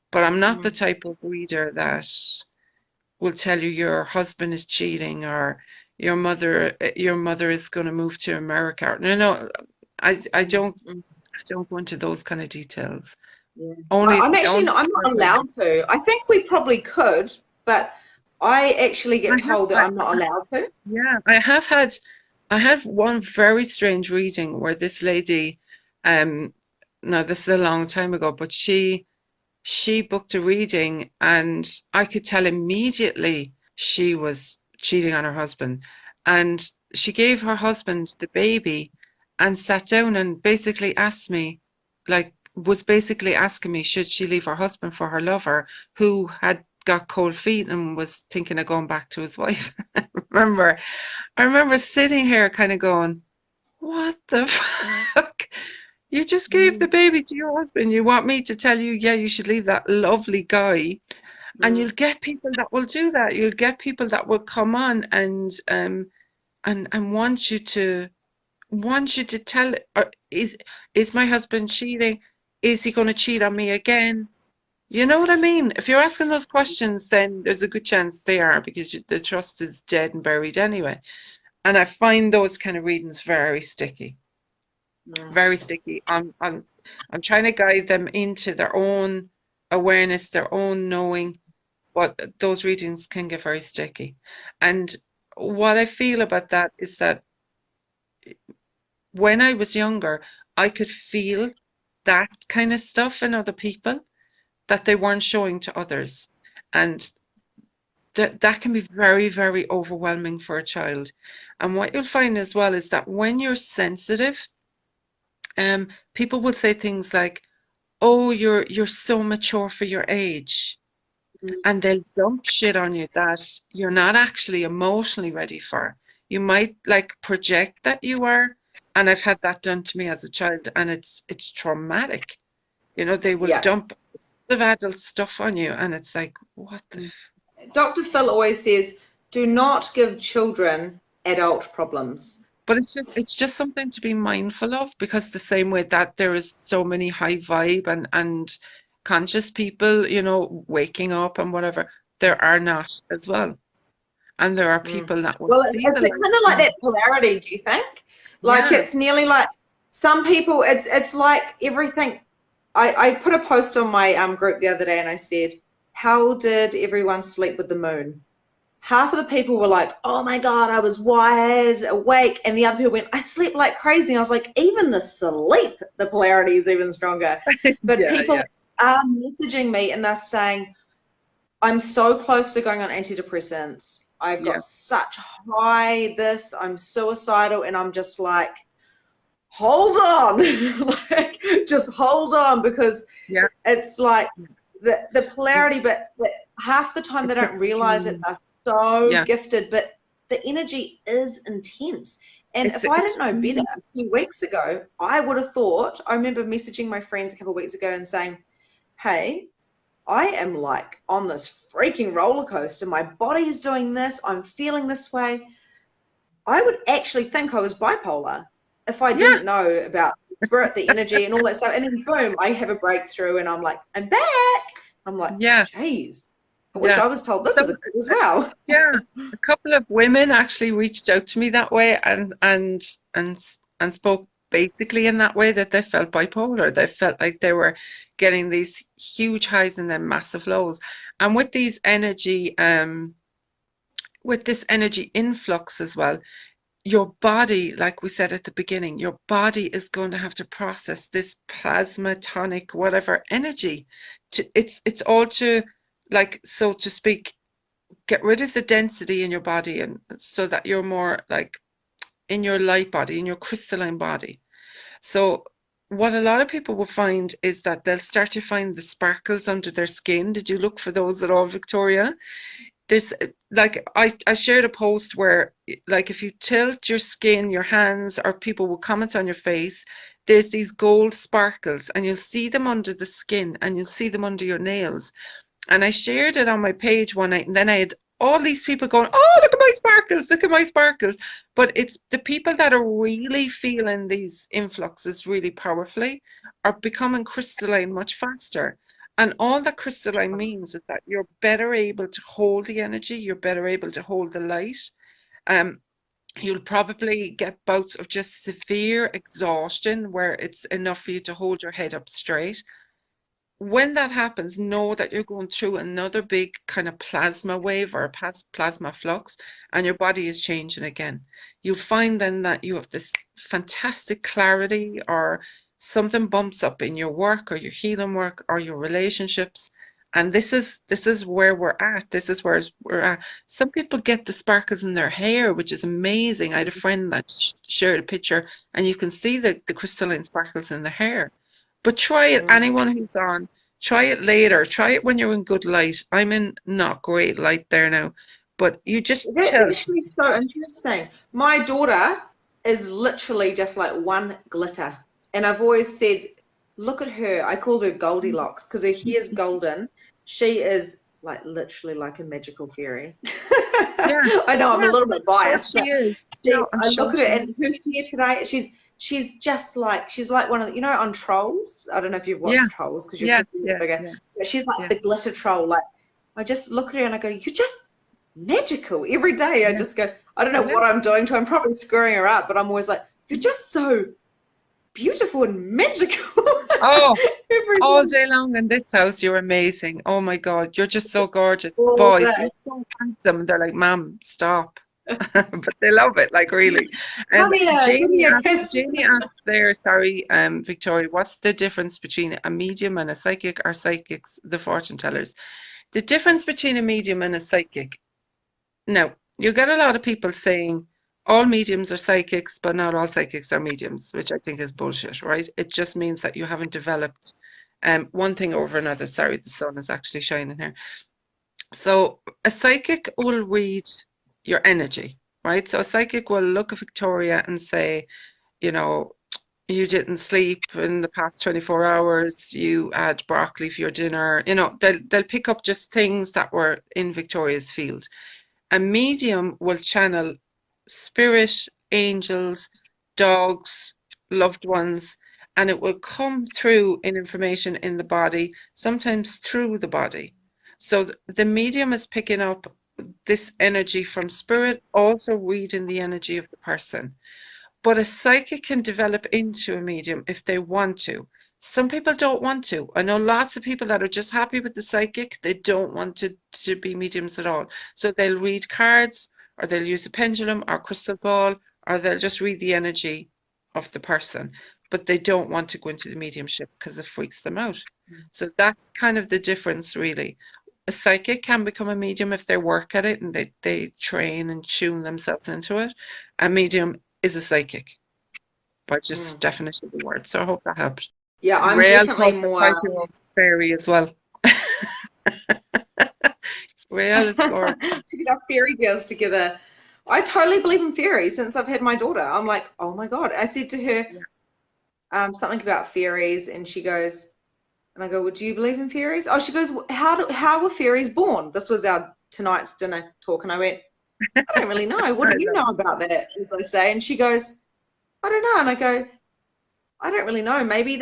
but I'm not the type of reader that will tell you your husband is cheating, or your mother is going to move to America. No, I don't go into those kind of details. Yeah. I'm not allowed to. I think we probably could, but I actually get told that I'm not allowed to. Yeah, I had one very strange reading where this lady, now this is a long time ago, but she booked a reading, and I could tell immediately she was cheating on her husband. And she gave her husband the baby and sat down and basically asked me, was basically asking me, should she leave her husband for her lover, who had got cold feet and was thinking of going back to his wife. I remember sitting here kind of going, what the fuck? You just gave the baby to your husband. You want me to tell you, yeah, you should leave that lovely guy. And you'll get people that will do that. You'll get people that will come on and want you to tell, or is my husband cheating? Is he going to cheat on me again? You know what I mean? If you're asking those questions, then there's a good chance they are, because the trust is dead and buried anyway. And I find those kind of readings very sticky. Very sticky. I'm trying to guide them into their own awareness, their own knowing, but those readings can get very sticky. And what I feel about that is that when I was younger, I could feel that kind of stuff in other people that they weren't showing to others. And that can be very, very overwhelming for a child. And what you'll find as well is that when you're sensitive, people will say things like, oh, you're so mature for your age. And they'll dump shit on you that you're not actually emotionally ready for. You might like project that you are. And I've had that done to me as a child, and it's traumatic. You know, they will dump the adult stuff on you, and it's like, what the Dr. Phil always says, do not give children adult problems. But it's just something to be mindful of, because the same way that there is so many high vibe and conscious people, you know, waking up and whatever, there are not as well. And there are people that will see it's kind of like that polarity, do you think? Like it's nearly like some people, it's like everything. I put a post on my group the other day and I said, how did everyone sleep with the moon? Half of the people were like, oh my God, I was wide awake. And the other people went, I slept like crazy. And I was like, even the sleep, the polarity is even stronger. But people are messaging me and they're saying, I'm so close to going on antidepressants. I've got such high this, I'm suicidal. And I'm just like, hold on, like, just hold on, because it's like the polarity, but half the time they don't realize it. They're so gifted, but the energy is intense. And if I didn't know better a few weeks ago, I would have thought, I remember messaging my friends a couple of weeks ago and saying, hey, I am like on this freaking roller coaster. My body is doing this. I'm feeling this way. I would actually think I was bipolar if I didn't know about the spirit, the energy and all that stuff. And then boom, I have a breakthrough and I'm like, I'm back. I'm like, geez, I wish I was told this as well. Yeah, a couple of women actually reached out to me that way and spoke basically in that way, that they felt bipolar. They felt like they were getting these huge highs and then massive lows. And with these energy, with this energy influx as well, your body, like we said at the beginning, your body is going to have to process this plasma, tonic, whatever energy. It's all to, like, so to speak, get rid of the density in your body, and so that you're more like in your light body, in your crystalline body. So what a lot of people will find is that they'll start to find the sparkles under their skin. Did you look for those at all, Victoria? There's like, I shared a post where, like, if you tilt your skin, your hands, or people will comment on your face, there's these gold sparkles, and you'll see them under the skin, and you'll see them under your nails. And I shared it on my page one night, and then I had all these people going, oh, look at my sparkles, look at my sparkles. But it's the people that are really feeling these influxes really powerfully are becoming crystalline much faster. And all that crystalline means is that you're better able to hold the energy, you're better able to hold the light. You'll probably get bouts of just severe exhaustion where it's enough for you to hold your head up straight. When that happens, know that you're going through another big kind of plasma wave or plasma flux, and your body is changing again. You'll find then that you have this fantastic clarity, or something bumps up in your work or your healing work or your relationships. And this is where we're at. This is where we're at. Some people get the sparkles in their hair, which is amazing. I had a friend that shared a picture, and you can see the crystalline sparkles in the hair. But try it, anyone who's on, try it later. Try it when you're in good light. I'm in not great light there now. But you just That's actually so interesting. My daughter is literally just like one glitter. And I've always said, look at her. I called her Goldilocks because her hair's golden. She is like literally like a magical fairy. Yeah. I know I'm a little bit biased. She is. I look at her and her hair today, she's just like, she's like one of the, on Trolls. I don't know if you've watched Trolls because you're bigger. But she's like the glitter troll. Like, I just look at her and I go, you're just magical every day. I just go, I don't know what I'm doing to her. I'm probably screwing her up, but I'm always like, you're just so beautiful and magical. Oh, all day long in this house, you're amazing. Oh my God, you're just so gorgeous. The boys, you're so handsome. They're like, Mom, stop. But they love it, like really. Jamie asked there, sorry, Victoria, what's the difference between a medium and a psychic, or psychics, the fortune tellers? The difference between a medium and a psychic. Now, you get a lot of people saying all mediums are psychics, but not all psychics are mediums, which I think is bullshit, right? It just means that you haven't developed one thing over another. Sorry, the sun is actually shining here. So a psychic will read your energy, right? So a psychic will look at Victoria and say, you didn't sleep in the past 24 hours, you had broccoli for your dinner. They'll pick up just things that were in Victoria's field. A medium will channel spirit, angels, dogs, loved ones, and it will come through in information in the body, sometimes through the body. So the medium is picking up this energy from spirit, also reading the energy of the person. But a psychic can develop into a medium if they want to. Some people don't want to. I know lots of people that are just happy with the psychic. They don't want to be mediums at all. So they'll read cards, or they'll use a pendulum or crystal ball, or they'll just read the energy of the person. But they don't want to go into the mediumship because it freaks them out. So that's kind of the difference, really. A psychic can become a medium if they work at it and they train and tune themselves into it. A medium is a psychic, by just definition of the word. So I hope that helped. Yeah, I'm definitely more fairy as well. Rael is gorgeous. To get our fairy girls together. I totally believe in fairies since I've had my daughter. I'm like, oh my God. I said to her something about fairies, and she goes, and I go, well, do you believe in fairies? Oh, she goes, how were fairies born? This was our tonight's dinner talk, and I went, I don't really know. What do you know about that? As I say, and she goes, I don't know. And I go, I don't really know. Maybe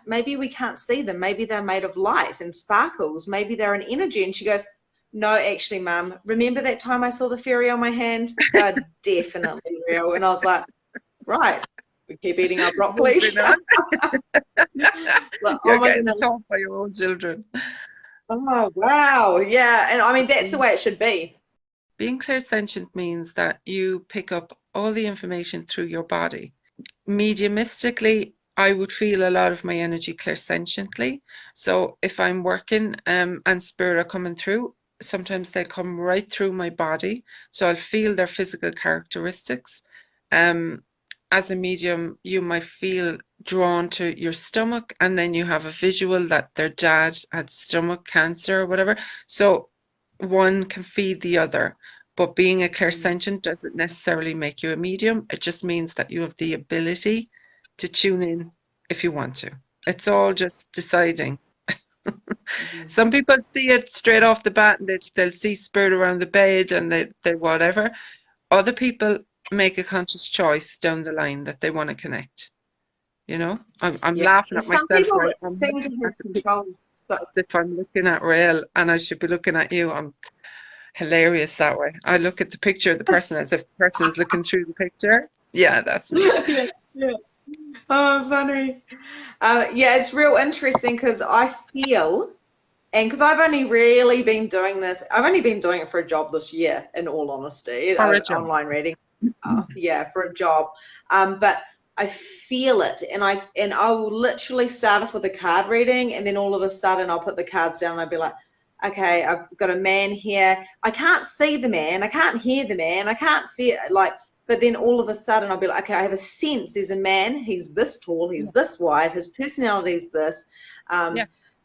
maybe we can't see them. Maybe they're made of light and sparkles. Maybe they're an energy. And she goes, no, actually, Mum, remember that time I saw the fairy on my hand? They're definitely real. And I was like, right. We keep eating our broccoli. You're getting taught by your own children. Oh, wow. Yeah. And I mean, that's the way it should be. Being clairsentient means that you pick up all the information through your body. Mediumistically, I would feel a lot of my energy clairsentiently. So if I'm working and spirit are coming through, sometimes they come right through my body. So I'll feel their physical characteristics. As a medium, you might feel drawn to your stomach, and then you have a visual that their dad had stomach cancer or whatever. So one can feed the other. But being a clairsentient doesn't necessarily make you a medium. It just means that you have the ability to tune in if you want to. It's all just deciding. Some people see it straight off the bat, and they'll see spirit around the bed and they whatever. Other people make a conscious choice down the line that they want to connect. I'm laughing at myself. Some people seem to have control. If I'm looking at Rael and I should be looking at you, I'm hilarious that way. I look at the picture of the person as if the person is looking through the picture. Yeah, that's me. Yeah. Oh, funny. Yeah, it's real interesting because I feel, and because I've only really been doing this, I've only been doing it for a job this year, in all honesty, online reading. Yeah, for a job. But I feel it, and I will literally start off with a card reading, and then all of a sudden I'll put the cards down and I'll be like, okay, I've got a man here. I can't see the man. I can't hear the man. I can't feel but then all of a sudden I'll be like, okay, I have a sense there's a man. He's this tall. He's this wide. His personality is this.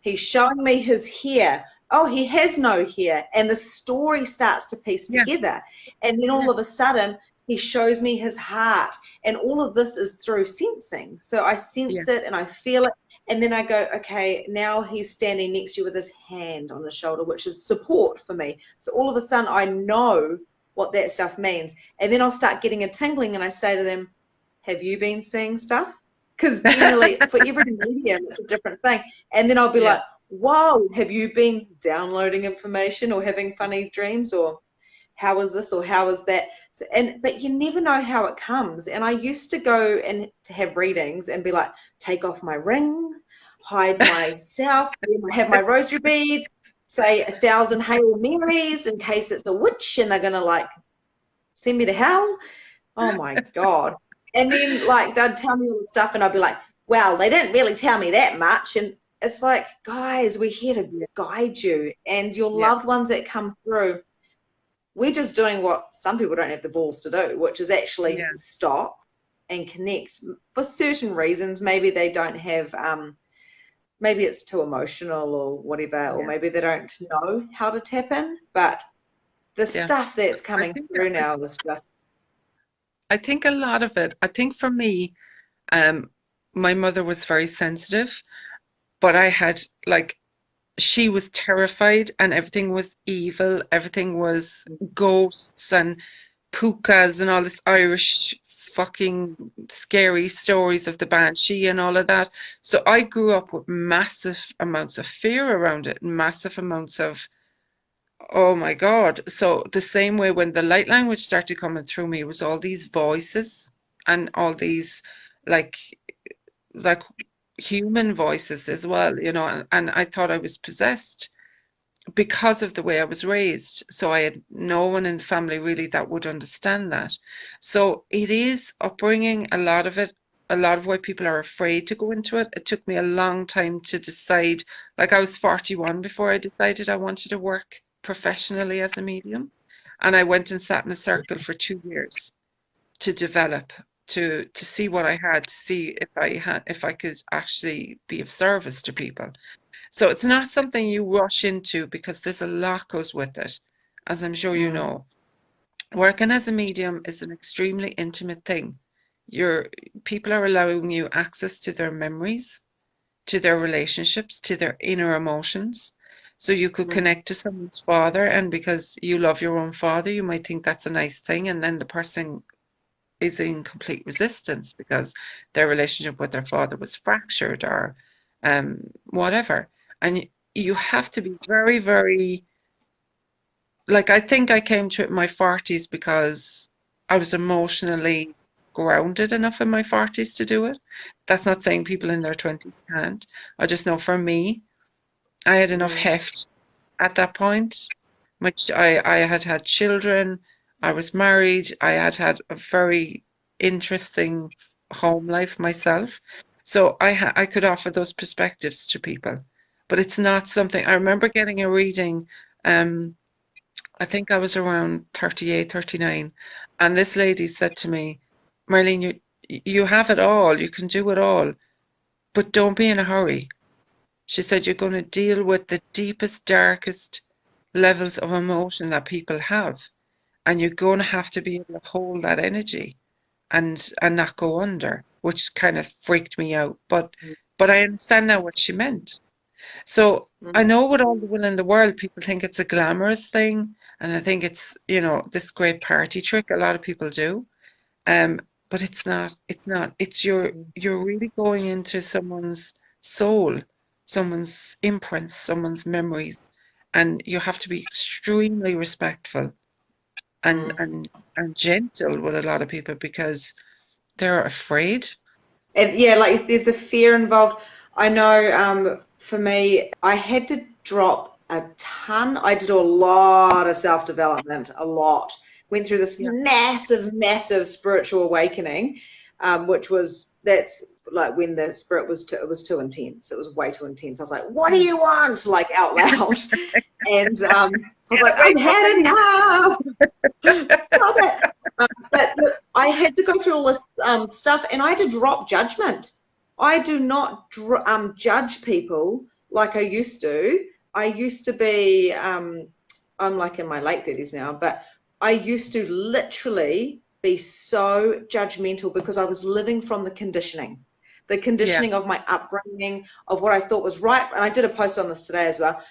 He's showing me his hair. Oh, he has no hair. And the story starts to piece together. And then all of a sudden He shows me his heart. And all of this is through sensing. So I sense it and I feel it. And then I go, okay, now he's standing next to you with his hand on his shoulder, which is support for me. So all of a sudden I know what that stuff means. And then I'll start getting a tingling and I say to them, have you been seeing stuff? Because generally for every medium, it's a different thing. And then I'll be like, whoa, have you been downloading information or having funny dreams, or how is this or how is that? So, but you never know how it comes. And I used to go and to have readings and be like, take off my ring, hide myself, have my rosary beads, say 1,000 Hail Marys in case it's a witch and they're gonna like send me to hell. Oh my God. And then like they'd tell me all the stuff and I'd be like, well, they didn't really tell me that much. And it's like, guys, we're here to guide you and your loved ones that come through. We're just doing what some people don't have the balls to do, which is actually stop and connect for certain reasons. Maybe they don't have, maybe it's too emotional or whatever, or maybe they don't know how to tap in. But the stuff that's coming through now is just. I think a lot of it, I think for me, my mother was very sensitive, but I had like, she was terrified and everything was evil. Everything was ghosts and pukas and all this Irish fucking scary stories of the banshee and all of that. So I grew up with massive amounts of fear around it, massive amounts of, oh my God. So the same way when the light language started coming through me, it was all these voices and all these like human voices as well, you know, and I thought I was possessed because of the way I was raised. So I had no one in the family really that would understand that. So it is upbringing, a lot of it, a lot of why people are afraid to go into it. It took me a long time to decide. Like I was 41 before I decided I wanted to work professionally as a medium. And I went and sat in a circle for 2 years to develop, to see what I had, to see if I could actually be of service to people. So it's not something you rush into because there's a lot goes with it, as I'm sure you know. Working as a medium is an extremely intimate thing. People are allowing you access to their memories, to their relationships, to their inner emotions. So you could connect to someone's father, and because you love your own father, you might think that's a nice thing, and then the person is in complete resistance because their relationship with their father was fractured or whatever. And you have to be very, very, like, I think I came to it in my 40s because I was emotionally grounded enough in my 40s to do it. That's not saying people in their 20s can't. I just know for me, I had enough heft at that point. I had had children. I was married. I had had a very interesting home life myself. So I could offer those perspectives to people. But it's not something, I remember getting a reading, I think I was around 38, 39. And this lady said to me, Marlene, you have it all. You can do it all. But don't be in a hurry. She said, you're going to deal with the deepest, darkest levels of emotion that people have. And you're going to have to be able to hold that energy and not go under, which kind of freaked me out. But I understand now what she meant. So I know with all the will in the world, people think it's a glamorous thing. And I think it's, you know, this great party trick. A lot of people do. But it's not. It's you're really going into someone's soul, someone's imprints, someone's memories. And you have to be extremely respectful and gentle with a lot of people because they're afraid. And yeah, like there's a fear involved. I know for me, I had to drop a ton. I did a lot of self-development, a lot. Went through this massive spiritual awakening, that's like when the spirit was too intense. It was way too intense. I was like, what do you want? Like out loud. And I was like, I've had enough. Stop it. But look, I had to go through all this stuff, and I had to drop judgment. I do not judge people like I used to. I used to be, I'm like in my late 30s now, but I used to literally be so judgmental because I was living from the conditioning of my upbringing, of what I thought was right. And I did a post on this today as well.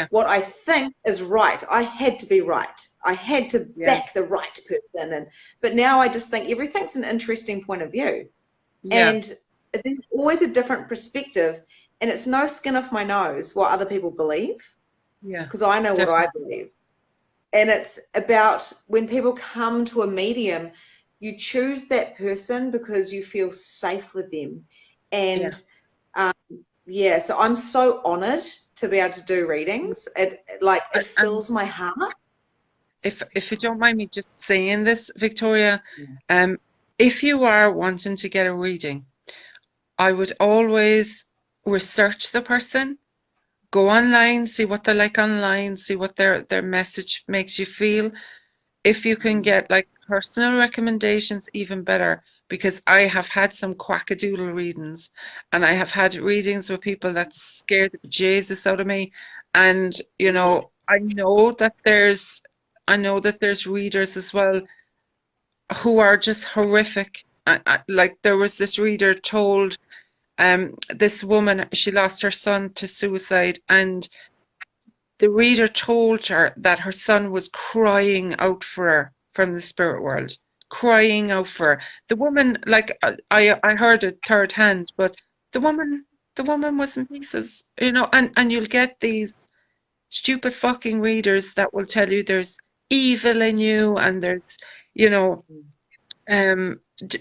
What I think is right. I had to be right. I had to back the right person. But now I just think everything's an interesting point of view. And there's always a different perspective. And it's no skin off my nose what other people believe. Because I know what I believe. And it's about when people come to a medium, you choose that person because you feel safe with them. And so I'm so honored to be able to do readings. It fills my heart. If you don't mind me just saying this, Victoria, if you are wanting to get a reading, I would always research the person, go online, see what they're like online, see what their message makes you feel. If you can get like personal recommendations, even better, because I have had some quackadoodle readings, and I have had readings with people that scared the Jesus out of me. And you know, I know that there's readers as well who are just horrific. Like there was this reader told this woman, she lost her son to suicide, and the reader told her that her son was crying out for her from the spirit world, crying out for her. The woman, like I heard it third hand, but the woman was in pieces, you know. And you'll get these stupid fucking readers that will tell you there's evil in you, and there's, you know,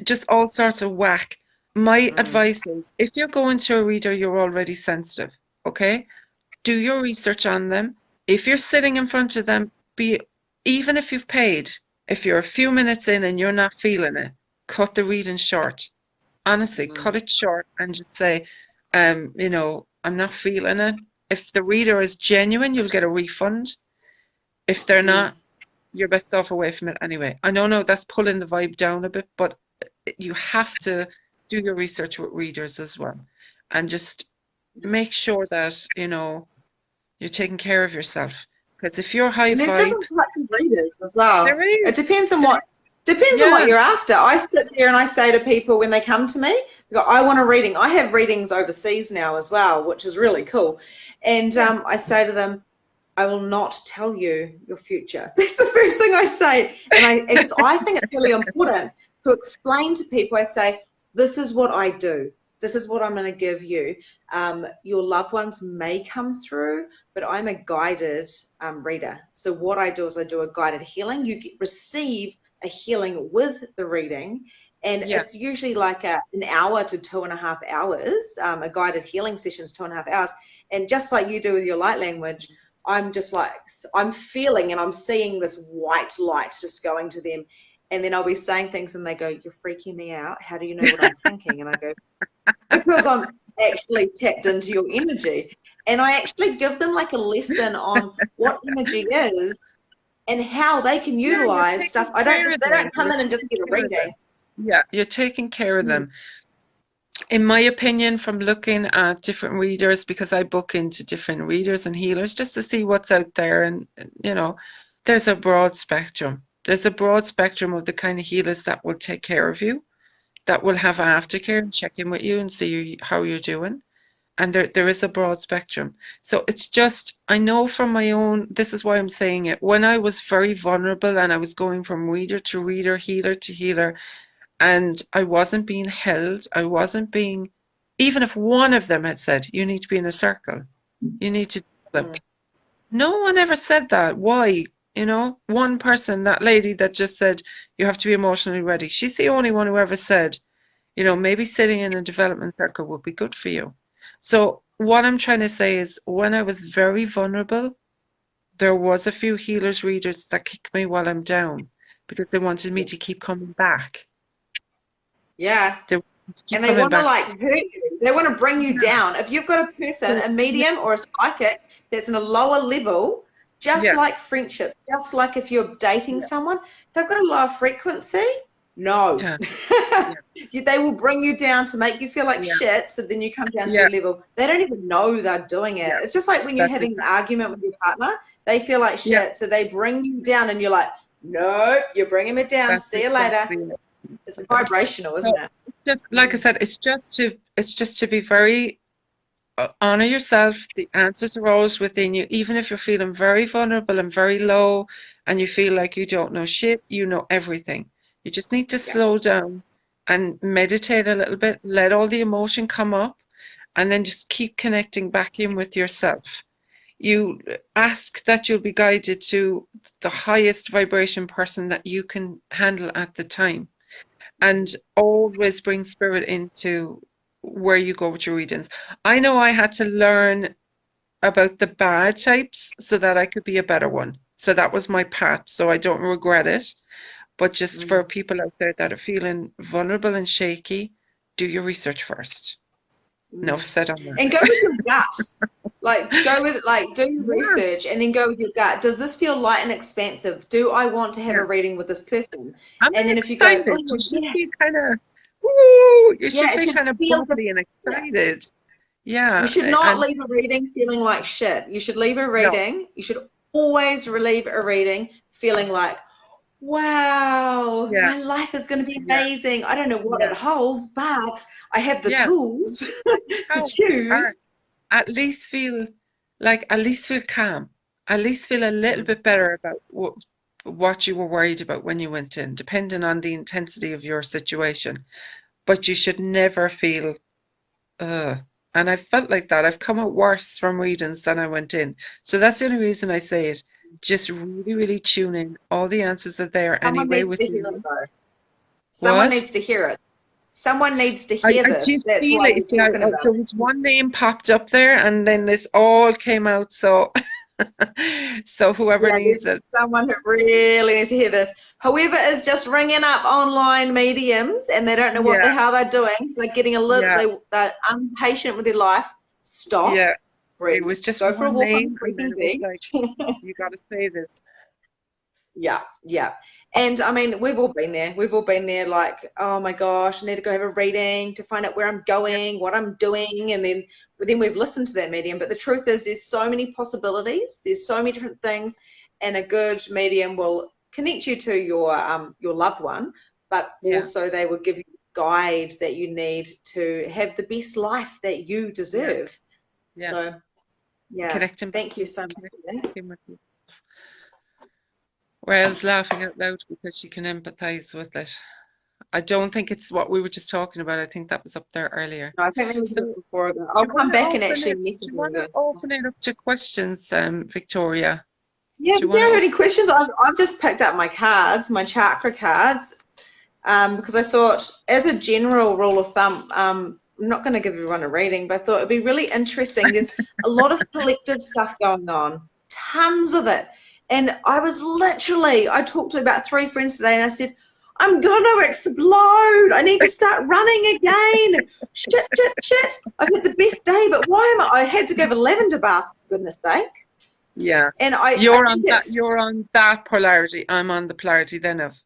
just all sorts of whack. My advice is, if you're going to a reader, you're already sensitive, okay? Do your research on them. If you're sitting in front of them, even if you've paid, if you're a few minutes in and you're not feeling it, cut the reading short. Honestly, cut it short and just say, you know, I'm not feeling it. If the reader is genuine, you'll get a refund. If they're not, you're best off away from it anyway. I know that's pulling the vibe down a bit, but you have to do your research with readers as well. And just make sure that, you know, you're taking care of yourself. Because if you're high vibe, there's different types of readers as well. There is. It depends on what you're after. I sit there and I say to people when they come to me, I want a reading. I have readings overseas now as well, which is really cool. And I say to them, I will not tell you your future. That's the first thing I say. And I think it's really important to explain to people. I say, this is what I do. This is what I'm going to give you. Your loved ones may come through, but I'm a guided reader. So what I do is I do a guided healing. You receive a healing with the reading, and it's usually like an hour to 2.5 hours. A guided healing session is 2.5 hours. And just like you do with your light language, I'm just like, I'm feeling and I'm seeing this white light just going to them. And then I'll be saying things and they go, you're freaking me out. How do you know what I'm thinking? And I go, because I'm actually tapped into your energy. And I actually give them like a lesson on what energy is and how they can utilize stuff. They don't come in and just get a reading. Yeah, you're taking care of them. In my opinion, from looking at different readers, because I book into different readers and healers just to see what's out there, and you know, there's a broad spectrum. There's a broad spectrum of the kind of healers that will take care of you, that will have aftercare and check in with you and see how you're doing. And there is a broad spectrum. So it's just, I know from my own, this is why I'm saying it, when I was very vulnerable and I was going from reader to reader, healer to healer, and I wasn't being held, I wasn't being, even if one of them had said, you need to be in a circle, you need to develop. No one ever said that. Why? You know, one person, that lady that just said, you have to be emotionally ready. She's the only one who ever said, you know, maybe sitting in a development circle would be good for you. So what I'm trying to say is, when I was very vulnerable, there was a few healers, readers that kicked me while I'm down because they wanted me to keep coming back. Yeah. And they want to like hurt you. They want to bring you down. If you've got a person, a medium or a psychic that's in a lower level, just like friendship, just like if you're dating someone, they've got a lower frequency. No. They will bring you down to make you feel like shit, so then you come down to their level. They don't even know they're doing it. It's just like when you're having an argument with your partner, they feel like shit, so they bring you down and you're like, No, you're bringing it down. That's See you later. exactly it. It's vibrational, isn't it? Just like I said, it's just to be very honor yourself. The answers are always within you, even if you're feeling very vulnerable and very low, and you feel like you don't know shit. You know everything. You just need to slow down and meditate a little bit. Let all the emotion come up, and then just keep connecting back in with yourself. You ask that you'll be guided to the highest vibration person that you can handle at the time, and always bring spirit into where you go with your readings. I know I had to learn about the bad types so that I could be a better one. So that was my path. So I don't regret it. But just for people out there that are feeling vulnerable and shaky, do your research first. Enough said on that. And go with your gut. Do your research and then go with your gut. Does this feel light and expansive? Do I want to have a reading with this person? And then excited. If you go, you should be kind of, woo, you should be kind of bubbly and excited. Yeah. You should not leave a reading feeling like shit. You should leave a reading. No. You should always leave a reading feeling like, wow, my life is going to be amazing. I don't know what it holds, but I have the tools to choose. At least feel calm. At least feel a little bit better about what you were worried about when you went in, depending on the intensity of your situation. But you should never feel, and I felt like that. I've come out worse from readings than I went in. So that's the only reason I say it. Just really, really tune in. All the answers are there anyway with you. Someone needs to hear it. Someone needs to hear this. That's why it's like, there was one name popped up there, and then this all came out. So, so whoever needs it, someone who really needs to hear this. Whoever is just ringing up online mediums and they don't know what the hell they're doing, they're getting a little, they're impatient with their life. Stop. Yeah. Breathe. It was just go for a walk name, on and like, you got to say this. Yeah. And I mean, we've all been there. We've all been there like, oh my gosh, I need to go have a reading to find out where I'm going, what I'm doing. And then we've listened to that medium. But the truth is there's so many possibilities. There's so many different things. And a good medium will connect you to your loved one, but also they will give you guide that you need to have the best life that you deserve. Yeah. So, connecting. Thank you so much. Whereas laughing out loud because she can empathize with it. I don't think it's what we were just talking about. I think that was up there earlier. No, I think it was before. I'll come back and actually message you. Do you want to open it up to questions, Victoria? Yeah, if there are any questions, I've just picked up my cards, my chakra cards, because I thought, as a general rule of thumb, I'm not going to give everyone a reading, but I thought it'd be really interesting. There's a lot of collective stuff going on, tons of it. And I talked to about 3 friends today and I said, I'm going to explode. I need to start running again. Shit. I've had the best day, but I had to go have a lavender bath, for goodness sake. Yeah. And you're on that polarity. I'm on the polarity then of.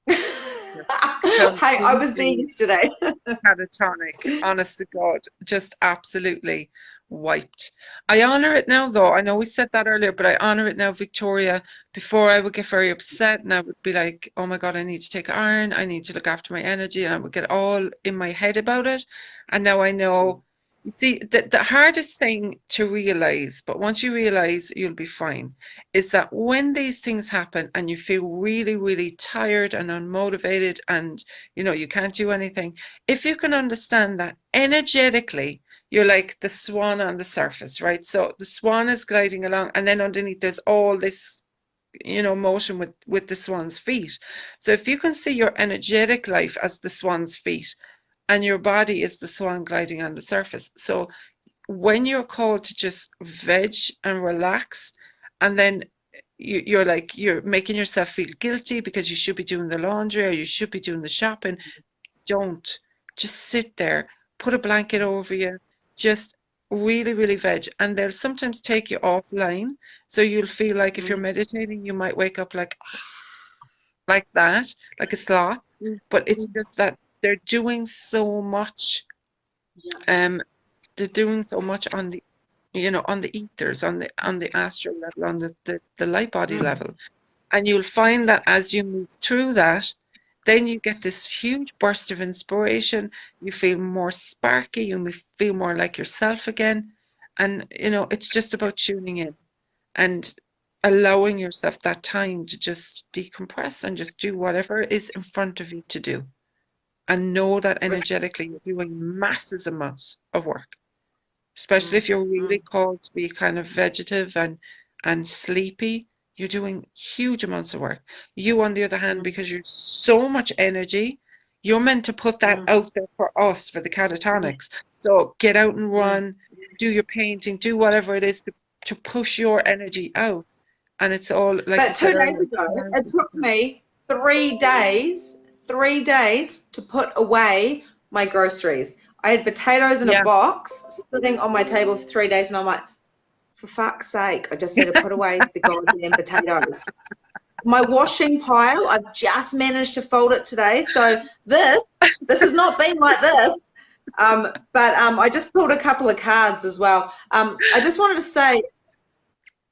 Hey, I was there yesterday. Catatonic, honest to God, just absolutely wiped. I honor it now, though. I know we said that earlier, but I honor it now, Victoria. Before I would get very upset and I would be like, oh my God, I need to take iron. I need to look after my energy. And I would get all in my head about it. And now I know, you see, the hardest thing to realize, but once you realize you'll be fine, is that when these things happen and you feel really, really tired and unmotivated and, you can't do anything, if you can understand that energetically, you're like the swan on the surface, right? So the swan is gliding along, and then underneath there's all this, motion with the swan's feet. So if you can see your energetic life as the swan's feet, and your body is the swan gliding on the surface. So when you're called to just veg and relax, and then you're making yourself feel guilty because you should be doing the laundry or you should be doing the shopping, don't. Just sit there, put a blanket over you, just really, really veg. And they'll sometimes take you offline. So you'll feel like if you're meditating, you might wake up like that, like a sloth. But it's just that they're doing so much. They're doing so much on the, on the ethers, on the astral level, on the light body level. And you'll find that as you move through that, then you get this huge burst of inspiration. You feel more sparky, you feel more like yourself again. And, you know, it's just about tuning in and allowing yourself that time to just decompress and just do whatever is in front of you to do. And know that energetically you're doing masses amounts of work, especially if you're really called to be kind of vegetative and sleepy. You're doing huge amounts of work. You, on the other hand, because you're so much energy, you're meant to put that out there for us, for the catatonics. So get out and run, do your painting, do whatever it is to push your energy out. And it's all like. But 2 days ago, it took me 3 days to put away my groceries. I had potatoes in a box sitting on my table for 3 days, and I'm like, for fuck's sake, I just need to put away the goddamn potatoes. My washing pile, I've just managed to fold it today. So this has not been like this. But I just pulled a couple of cards as well. I just wanted to say,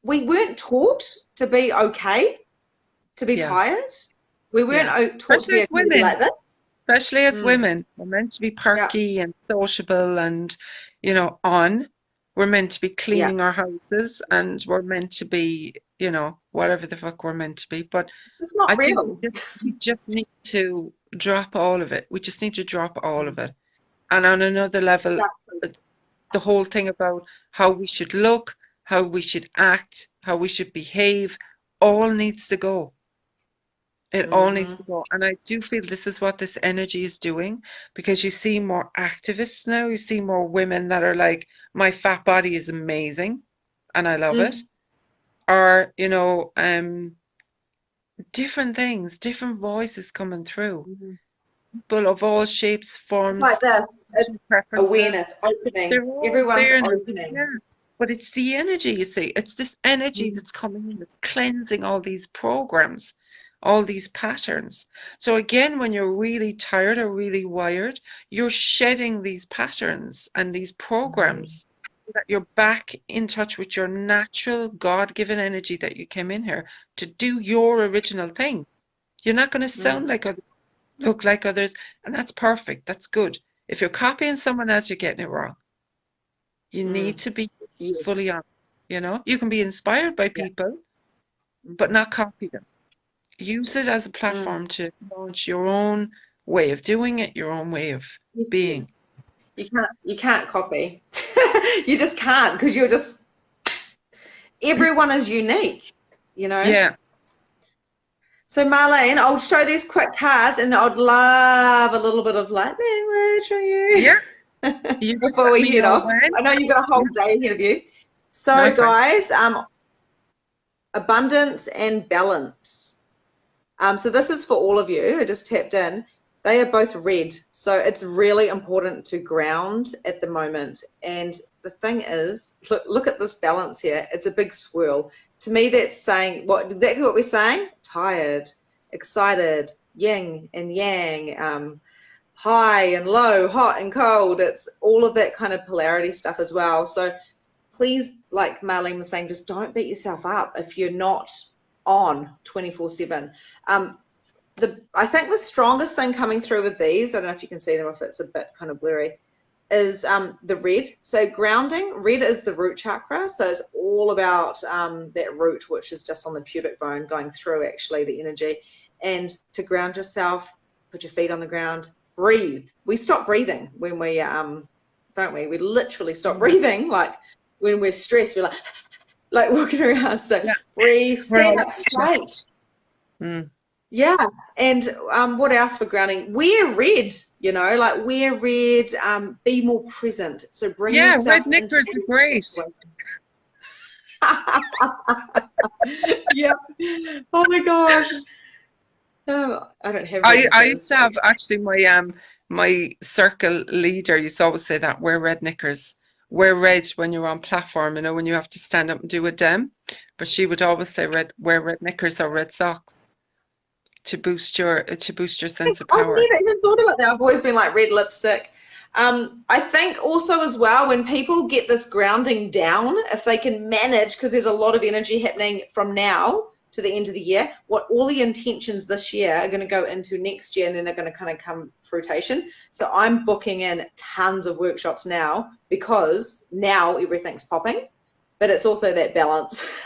we weren't taught to be okay, to be tired. We weren't taught to be okay to be like this. Especially as women, we're meant to be perky and sociable and, you know, on. We're meant to be cleaning our houses, and we're meant to be, you know, whatever the fuck we're meant to be. But it's not real. We just need to drop all of it. We just need to drop all of it. And on another level, it's the whole thing about how we should look, how we should act, how we should behave, all needs to go. It all needs to go. And I do feel this is what this energy is doing, because you see more activists now. You see more women that are like, my fat body is amazing and I love it. Or, you know, different things, different voices coming through. People of all shapes, forms. It's like this. It's awareness, opening. Everyone's opening. Yeah. But it's the energy, you see. It's this energy that's coming in, that's cleansing all these programs, all these patterns. So again, when you're really tired or really wired, you're shedding these patterns and these programs so that you're back in touch with your natural God-given energy that you came in here to do your original thing. You're not going to sound like others, look like others, and that's perfect. That's good. If you're copying someone else, you're getting it wrong. You need to be fully on, you know. You can be inspired by people, but not copy them. Use it as a platform to launch your own way of doing it, your own way of being. You can't copy. You just can't, because you're just, everyone is unique, you know? Yeah. So Marlene, I'll show these quick cards, and I'd love a little bit of light language from you. Yeah. Before we head off. I know you've got a whole day ahead of you. So guys, abundance and balance. So this is for all of you who just tapped in. They are both red. So it's really important to ground at the moment. And the thing is, look at this balance here. It's a big swirl. To me, that's saying exactly what we're saying. Tired, excited, yin and yang, high and low, hot and cold. It's all of that kind of polarity stuff as well. So please, like Marlene was saying, just don't beat yourself up if you're not on 24/7. I think the strongest thing coming through with these, I don't know if you can see them, if it's a bit kind of blurry, is the red. So grounding, red is the root chakra. So it's all about that root, which is just on the pubic bone, going through actually the energy. And to ground yourself, put your feet on the ground, breathe. We stop breathing when we, don't we? We literally stop breathing. Like when we're stressed, we're like walking around. So breathe, stand up straight. Yeah. And what else for grounding? Wear red, you know, like wear red, be more present. So bring yourself red knickers are great. Yeah. Oh my gosh. Oh, I don't have. I used to have actually my circle leader used to always say that, wear red knickers, wear red when you're on platform, you know, when you have to stand up and do a dem. But she would always say wear red knickers or red socks to boost your sense of power. I've never even thought about that. I've always been like red lipstick. I think also as well, when people get this grounding down, if they can manage, because there's a lot of energy happening from now to the end of the year, what all the intentions this year are going to go into next year, and then they're going to kind of come fruition. So I'm booking in tons of workshops now because now everything's popping, but it's also that balance.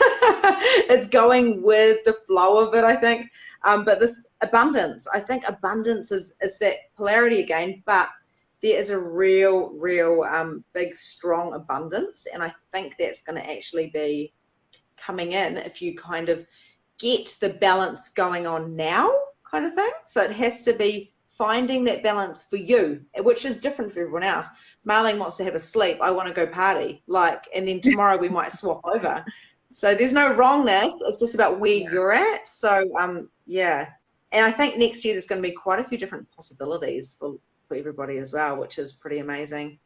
It's going with the flow of it, I think. But this abundance, I think abundance is that polarity again, but there is a real big, strong abundance. And I think that's going to actually be coming in if you kind of get the balance going on now kind of thing. So it has to be finding that balance for you, which is different for everyone else. Marlene wants to have a sleep. I want to go party. And then tomorrow we might swap over. So there's no wrongness. It's just about where you're at. So, yeah. And I think next year there's going to be quite a few different possibilities for everybody as well, which is pretty amazing.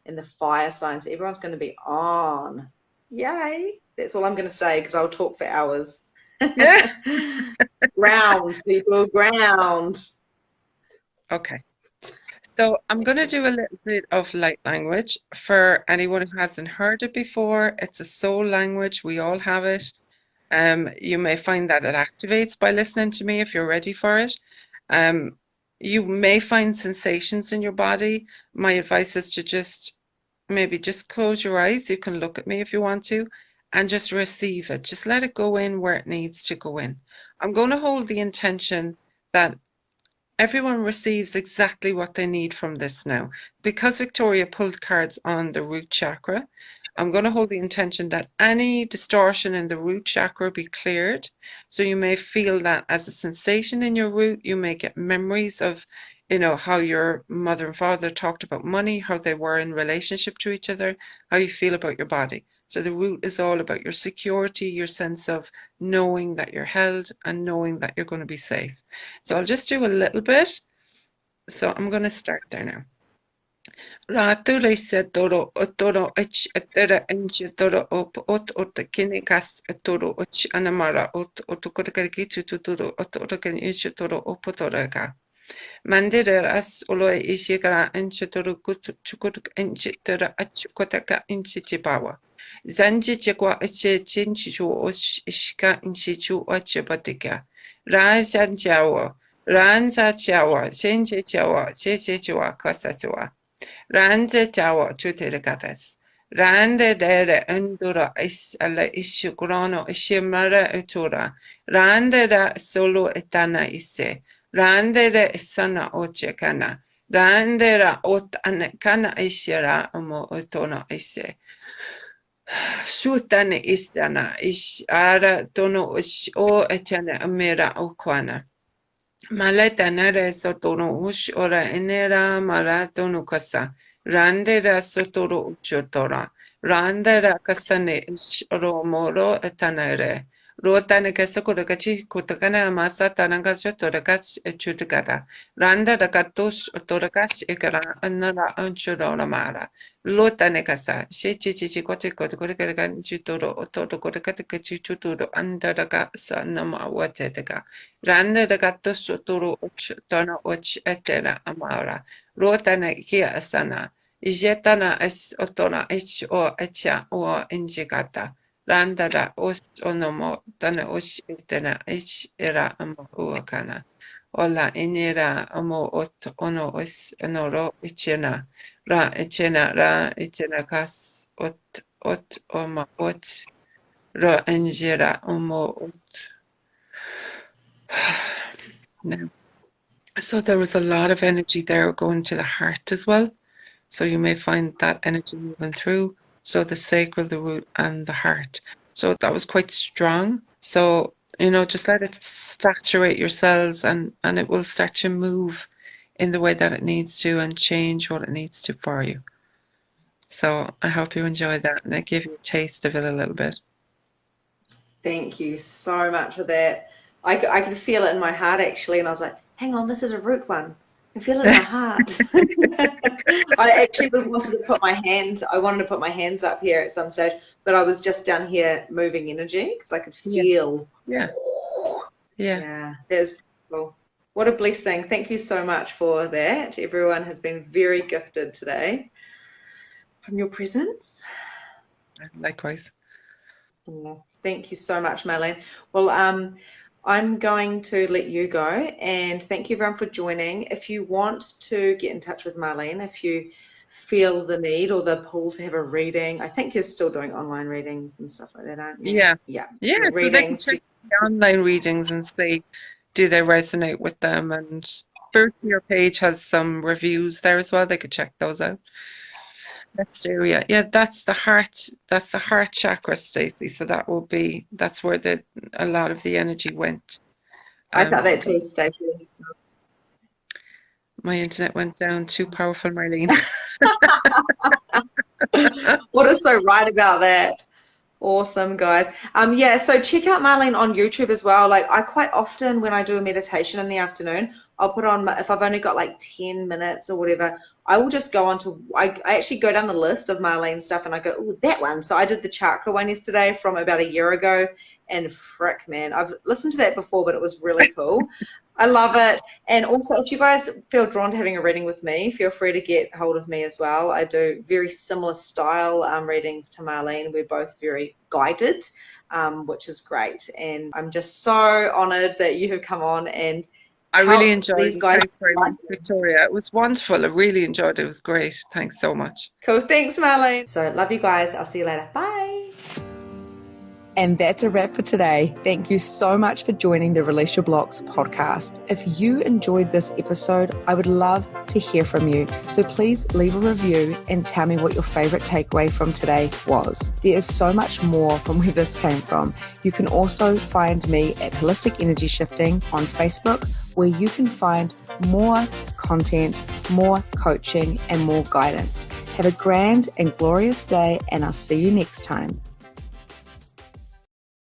And the fire signs, everyone's going to be on. Yay. That's all I'm going to say because I'll talk for hours. Ground, people, ground. Okay. So I'm going to do a little bit of light language for anyone who hasn't heard it before. It's a soul language. We all have it. You may find that it activates by listening to me if you're ready for it. You may find sensations in your body. My advice is to maybe just close your eyes. You can look at me if you want to, and just receive it. Just let it go in where it needs to go in. I'm going to hold the intention that everyone receives exactly what they need from this now. Because Victoria pulled cards on the root chakra, I'm going to hold the intention that any distortion in the root chakra be cleared. So you may feel that as a sensation in your root. You may get memories of, how your mother and father talked about money, how they were in relationship to each other, how you feel about your body. So the root is all about your security, your sense of knowing that you're held and knowing that you're going to be safe. So I'll just do a little bit. So I'm going to start there now. Rātura se toro o toro ich atera inchi toro op ot kinikas toro och anamara ot kotakarikitu toro ot kan inchi toro opotoraka. Mandiras olo ishikara inchi toro chukut inchi tera achukotaka inchi chipawa. Zanji chekwa ichi chinchu och ishka inchi chu achipatika. Rajan chawa, ranza chawa, chinchi chawa, chichi chua kasachua. Rande tawa tutelekatas. Rande dere endura is alla ishugrano ishimara utura. Rande da solo etana isse. Rande da sana ochekana. Rande da ot anekana ishira omo otona isse. Shutane isana ish ara tono ish o etana amira okwana. Maleta nere sotoro ush ora enera maratono kasa. Randera sotoro uchotora. Randera kasane ish romoro etanere. Rotane kasakotakachi kotakana masa tanangacho torakas chutakata. Randera katos torakas ekara anara anchodora mara. Lotane kasa. Shechichi kotekotekan chitoro otokotekatekachi chuturo andaraka sanama wateteka. Rande de gatto sotoro uch tona uch etera amara. Rotana kia asana. Jetana es otona ich o echa o injigata. Randara os onomo tana uch etena ich era amo uakana. Ola inera amo ot ono os enoro ichena. Ra ichena kas ot oma ot. Ra injera omo ot. No. So there was a lot of energy there going to the heart as well. So you may find that energy moving through. So the sacral, the root, and the heart. So that was quite strong. So, just let it saturate your cells and it will start to move in the way that it needs to and change what it needs to for you. So I hope you enjoyed that and I gave you a taste of it a little bit. Thank you so much for that. I could feel it in my heart actually, and I was like, hang on, this is a root one. I can feel it in my heart. I actually wanted to put my hands up here at some stage, but I was just down here moving energy because I could feel. Yeah. That was cool. What a blessing. Thank you so much for that. Everyone has been very gifted today from your presence. Likewise. Yeah. Thank you so much, Marlene. Well, I'm going to let you go, and thank you everyone for joining. If you want to get in touch with Marlene, if you feel the need or the pull to have a reading, I think you're still doing online readings and stuff like that, aren't you? Yeah. Yeah. Yeah, so they can Readings. check the online readings and see, do they resonate with them? And first, your page has some reviews there as well. They could check those out. Area. Yeah, that's the heart. That's the heart chakra, Stacey. So that's where a lot of the energy went. I thought that too, Stacey. My internet went down. Too powerful, Marlene. What is so right about that? Awesome, guys. Yeah, so check out Marlene on YouTube as well. Like, I quite often, when I do a meditation in the afternoon, I'll put on, if I've only got like 10 minutes or whatever, I will just go on to, I actually go down the list of Marlene's stuff and I go, oh, that one. So I did the chakra one yesterday from about a year ago, and frick, man, I've listened to that before, but it was really cool. I love it. And also, if you guys feel drawn to having a reading with me, feel free to get hold of me as well. I do very similar style readings to Marlene. We're both very guided, which is great. And I'm just so honored that you have come on, and I really enjoyed these it. guys. Thanks very much, Victoria. It was wonderful. I really enjoyed it. It was great. Thanks so much. Cool. Thanks, Marlene. So love you guys. I'll see you later. Bye. And that's a wrap for today. Thank you so much for joining the Release Your Blocks podcast. If you enjoyed this episode, I would love to hear from you. So please leave a review and tell me what your favorite takeaway from today was. There is so much more from where this came from. You can also find me at Holistic Energy Shifting on Facebook, where you can find more content, more coaching, and more guidance. Have a grand and glorious day, and I'll see you next time.